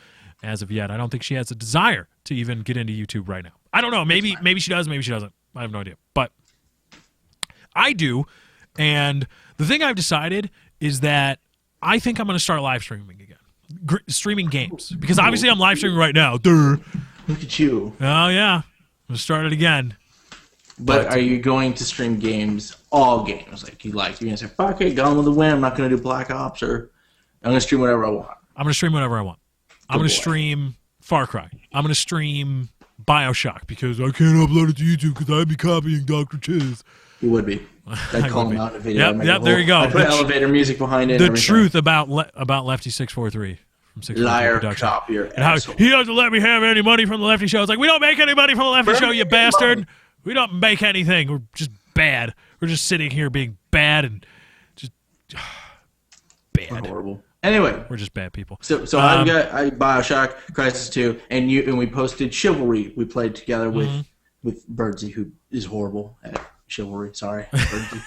as of yet. I don't think she has a desire to even get into YouTube right now. I don't know. Maybe she does. Maybe she doesn't. I have no idea. But I do. And the thing I've decided is that I think I'm going to start live streaming again. Streaming games. Because obviously I'm live streaming right now. Durr. Look at you. Oh, yeah. I'm going to start it again. But are you going to stream games, all games, like you like? You're going to say, fuck it, Gone with the Wind, I'm not going to do Black Ops, or I'm going to stream whatever I want. I'm going to stream whatever I want. I'm going to stream Far Cry. I'm going to stream BioShock because I can't upload it to YouTube because I'd be copying Dr. Chiz. You would be. I'd call him out in a video. Yep, there you go. I put elevator music behind it. The truth about Lefty 643 from 643 Liar, Production. cop, your and how he doesn't let me have any money from the Lefty Show. It's like, we don't make any money from the Lefty Show, you bastard. Money. We don't make anything. We're just bad. We're just sitting here being bad and just bad. We're horrible. Anyway, we're just bad people. So I got BioShock, Crisis 2, and we posted Chivalry. We played together with Birdsey, who is horrible at Chivalry. Sorry, Birdsey.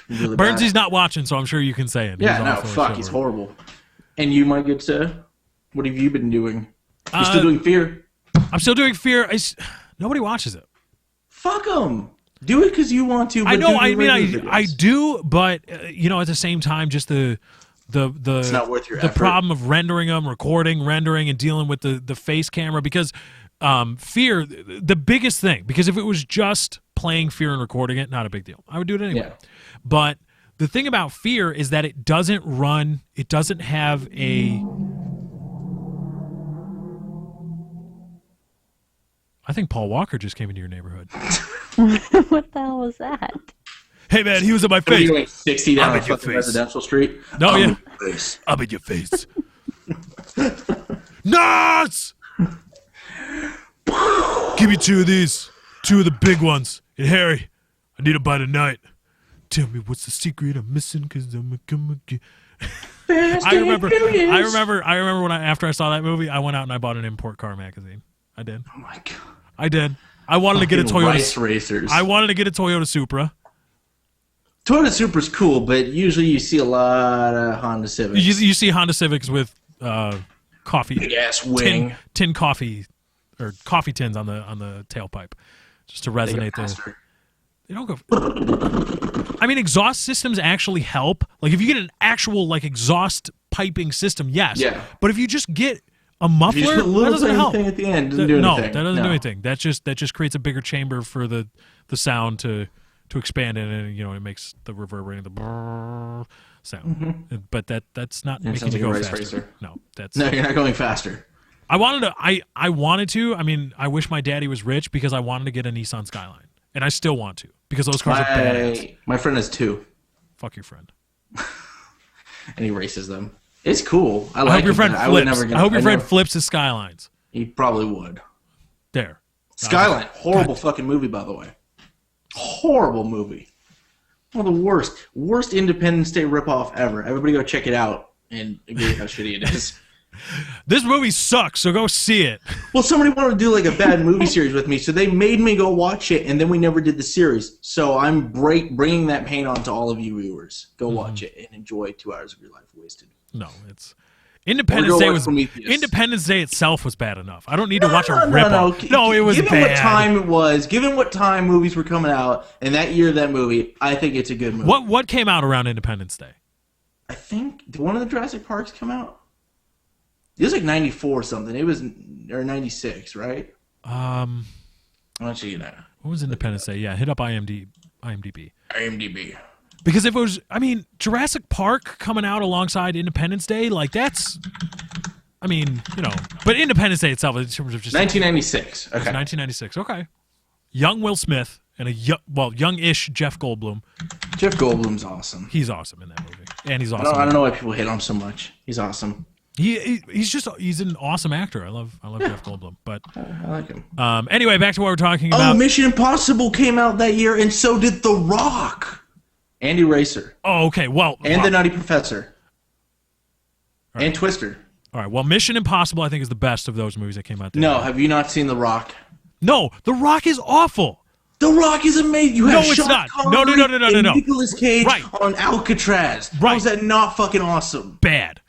Really Birdsy's not watching, so I'm sure you can say it. Yeah, he's horrible. And you might get to. What have you been doing? You're still doing Fear. I'm still doing Fear. Nobody watches it. Fuck them. Do it because you want to. But I know. I do, but at the same time, just the it's not worth your effort. The problem of rendering them, rendering, and dealing with the face camera because Fear, the biggest thing. Because if it was just playing Fear and recording it, not a big deal. I would do it anyway. Yeah. But the thing about Fear is that it doesn't run. It doesn't have a. I think Paul Walker just came into your neighborhood. What the hell was that? Hey, man, he was in my face. Like 60 down a fucking residential street. No, I'm yeah. in your face. I'm in your face. Nuts! Give me 2 of these. 2 of the big ones. Hey, Harry, I need a bite tonight. Tell me what's the secret I'm missing, because I'm a come again. I remember when after I saw that movie, I went out and I bought an import car magazine. I did. Oh my god. I did. I wanted to get a Toyota. Rice racers. I wanted to get a Toyota Supra. Toyota Supra's cool, but usually you see a lot of Honda Civics. You see Honda Civics with coffee, big ass wing, tin coffee, or coffee tins on the tailpipe, just to resonate They don't go. I mean, exhaust systems actually help. Like if you get an actual exhaust piping system, yes. Yeah. But if you just get a muffler, that doesn't help. At the end doesn't do anything. No, that doesn't do anything. That just creates a bigger chamber for the sound to expand in, and it makes the reverberating sound. Mm-hmm. But that's not making you go faster. Racer. No, you're not going faster. I wanted to. I mean, I wish my daddy was rich because I wanted to get a Nissan Skyline, and I still want to because those cars are badass. My friend has 2. Fuck your friend. And he races them. It's cool. I hope your friend flips. I hope your friend flips his Skylines. He probably would. There. Skyline. Horrible fucking movie, by the way. Horrible movie. One of the worst Independence Day ripoff ever. Everybody go check it out and agree how shitty it is. This movie sucks, so go see it. Well, somebody wanted to do like a bad movie series with me, so they made me go watch it, and then we never did the series. So I'm bringing that pain on to all of you viewers. Go watch it and enjoy 2 hours of your life wasted. No, it's Independence Day was Prometheus. Independence Day itself was bad enough. I don't need to watch a ripoff. No, it was given bad. Given what time it was, given what time movies were coming out, and that year of that movie, I think it's a good movie. What came out around Independence Day? I think did one of the Jurassic Parks come out? It was like 94 something. It was or 96, right? Why don't you know? What was Independence Day? Yeah, hit up IMDb. IMDb. Because if it was, I mean, Jurassic Park coming out alongside Independence Day, like that's, I mean, you know, but Independence Day itself, in terms of just 1996. Okay. 1996. Okay. Young Will Smith and young-ish Jeff Goldblum. Jeff Goldblum's awesome. He's awesome in that movie, and he's awesome. I don't know why people hate on him so much. He's awesome. He's an awesome actor. I love Jeff Goldblum. But I like him. Anyway, back to what we're talking about. Oh, Mission Impossible came out that year, and so did The Rock. Andy Racer. Oh, okay. Well, and The Nutty Professor. Right. And Twister. All right. Well, Mission Impossible, I think, is the best of those movies that came out that No, year. have you not seen The Rock? No, The Rock is awful. The Rock is amazing. You have it's Sean not. Connery No. and Nicolas Cage Right. on Alcatraz. Right. How is that not fucking awesome? Bad.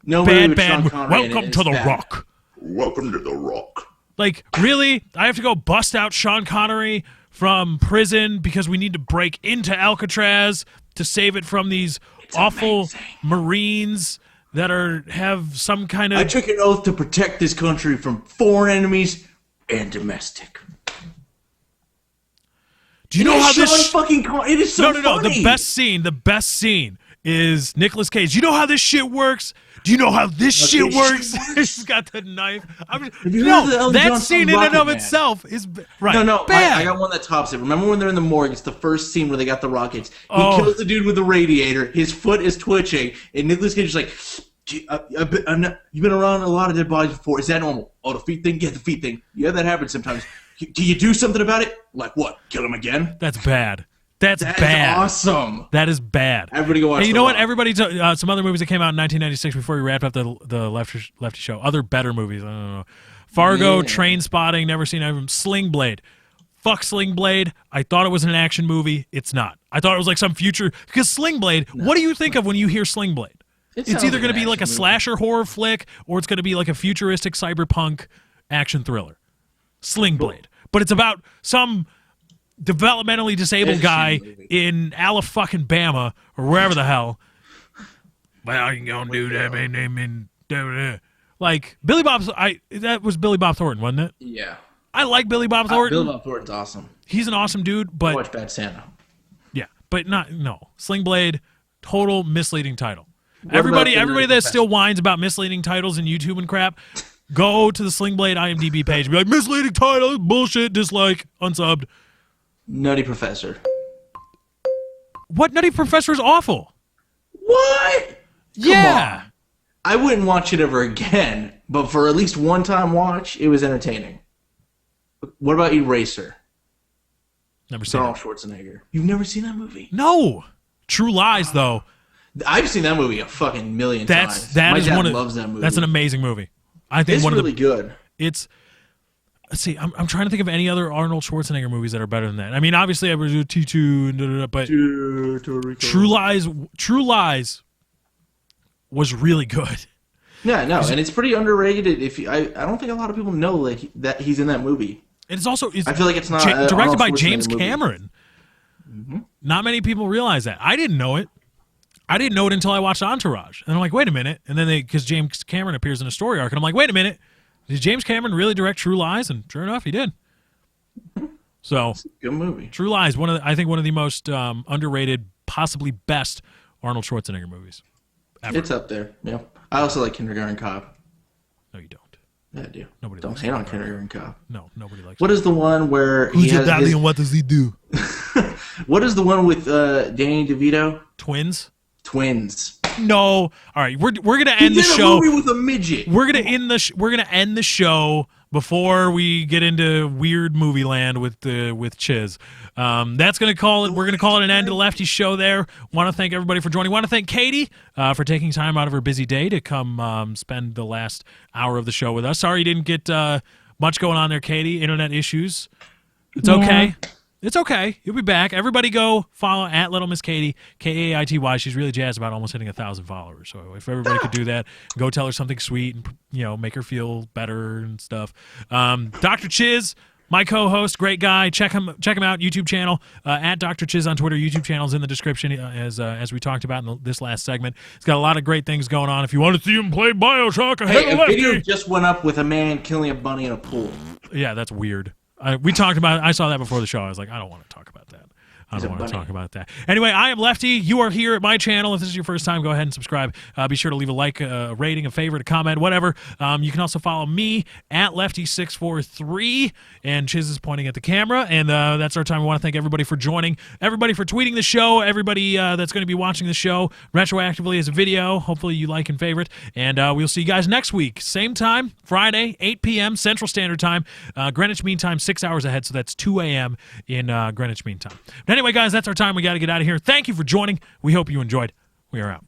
No, bad. Welcome to The Rock. Welcome to The Rock. Like, really? I have to go bust out Sean Connery from prison because we need to break into Alcatraz to save it from these awful Marines that have some kind of... I took an oath to protect this country from foreign enemies and domestic. Do you know how this... It is so No. funny. The best scene is Nicolas Cage. You know how this shit works? Do you know how this shit works? He's got the knife. That scene in and of itself is right. No, bad. I got one that tops it. Remember when they're in the morgue? It's the first scene where they got the rockets. He kills the dude with the radiator. His foot is twitching, and Nicolas Cage is like, "You've been around a lot of dead bodies before. Is that normal? Oh, the feet thing? Yeah, the feet thing. Yeah, that happens sometimes. Do you do something about it? Like what? Kill him again? That's bad. That's bad. That's awesome. That is bad. Everybody go watch. Hey, you know what? Everybody, some other movies that came out in 1996 before we wrapped up the Lefty show. Other better movies. I don't know. Fargo, Train Spotting. Never seen either of them. Sling Blade. Fuck Sling Blade. I thought it was an action movie. It's not. I thought it was like some future. Because Sling Blade. No. What do you think of when you hear Sling Blade? It's either going to be like a slasher horror flick, or it's going to be like a futuristic cyberpunk action thriller. Sling Blade. But it's about some developmentally disabled guy in Alabama or wherever the hell. Well, you gonna do that? Like Billy Bob. That was Billy Bob Thornton, wasn't it? Yeah. I like Billy Bob Thornton. Billy Bob Thornton's awesome. He's an awesome dude, but watch Bad Santa. Yeah, but Sling Blade, total misleading title. Everybody that still whines about misleading titles in YouTube and crap. Go to the Sling Blade IMDb page and be like, misleading title, bullshit, dislike, unsubbed. Nutty Professor. What? Nutty Professor is awful. What? Yeah. Come on. I wouldn't watch it ever again, but for at least one time watch, it was entertaining. What about Eraser? Never seen Arnold Schwarzenegger. You've never seen that movie? No. True Lies, though. I've seen that movie a fucking million times. My dad loves that movie. That's an amazing movie. I think it's really good. Let's see. I'm trying to think of any other Arnold Schwarzenegger movies that are better than that. I mean, obviously, I was T2, but True Lies was really good. Yeah, no, and it's pretty underrated. I don't think a lot of people know that he's in that movie. And it's also I feel like it's not directed by James Cameron. Mm-hmm. Not many people realize that. I didn't know it. I didn't know it until I watched Entourage. And I'm like, wait a minute. And then because James Cameron appears in a story arc, and I'm like, wait a minute. Did James Cameron really direct True Lies? And sure enough, he did. So, it's a good movie. True Lies, I think one of the most underrated, possibly best Arnold Schwarzenegger movies ever. It's up there. Yeah. I also like Kindergarten Cop. No, you don't. Yeah, I do. Nobody don't hate on Kindergarten Cop. No, nobody likes. What is the one where Who's your daddy and what does he do? What is the one with Danny DeVito? Twins. No. All right, we're gonna end the show. Movie with a midget. We're gonna end the show before we get into weird movie land with Chiz. That's gonna call it. We're gonna call it an end to the Lefty show. There. Want to thank everybody for joining. Want to thank Katie for taking time out of her busy day to come spend the last hour of the show with us. Sorry you didn't get much going on there, Katie. Internet issues. It's okay. It's okay. You'll be back. Everybody go follow at Little Miss Katie, Kaity. She's really jazzed about almost hitting 1,000 followers. So if everybody could do that, go tell her something sweet and make her feel better and stuff. Dr. Chiz, my co-host, great guy. Check him out. YouTube channel at Dr. Chiz on Twitter. YouTube channel's in the description as we talked about in this last segment. He's got a lot of great things going on. If you want to see him play BioShock, a video just went up with a man killing a bunny in a pool. Yeah, that's weird. We talked about it. I saw that before the show. I was like, I don't want to talk about that. I don't want to talk about that. Anyway, I am Lefty. You are here at my channel. If this is your first time, go ahead and subscribe. Be sure to leave a like, a rating, a favorite, a comment, whatever. You can also follow me at Lefty643. And Chiz is pointing at the camera. And that's our time. I want to thank everybody for joining, everybody for tweeting the show, everybody that's going to be watching the show retroactively as a video. Hopefully you like and favorite. And we'll see you guys next week. Same time, Friday, 8 p.m. Central Standard Time. Greenwich Mean Time, 6 hours ahead. So that's 2 a.m. in Greenwich Mean Time. But anyway, guys, that's our time. We got to get out of here. Thank you for joining. We hope you enjoyed. We are out.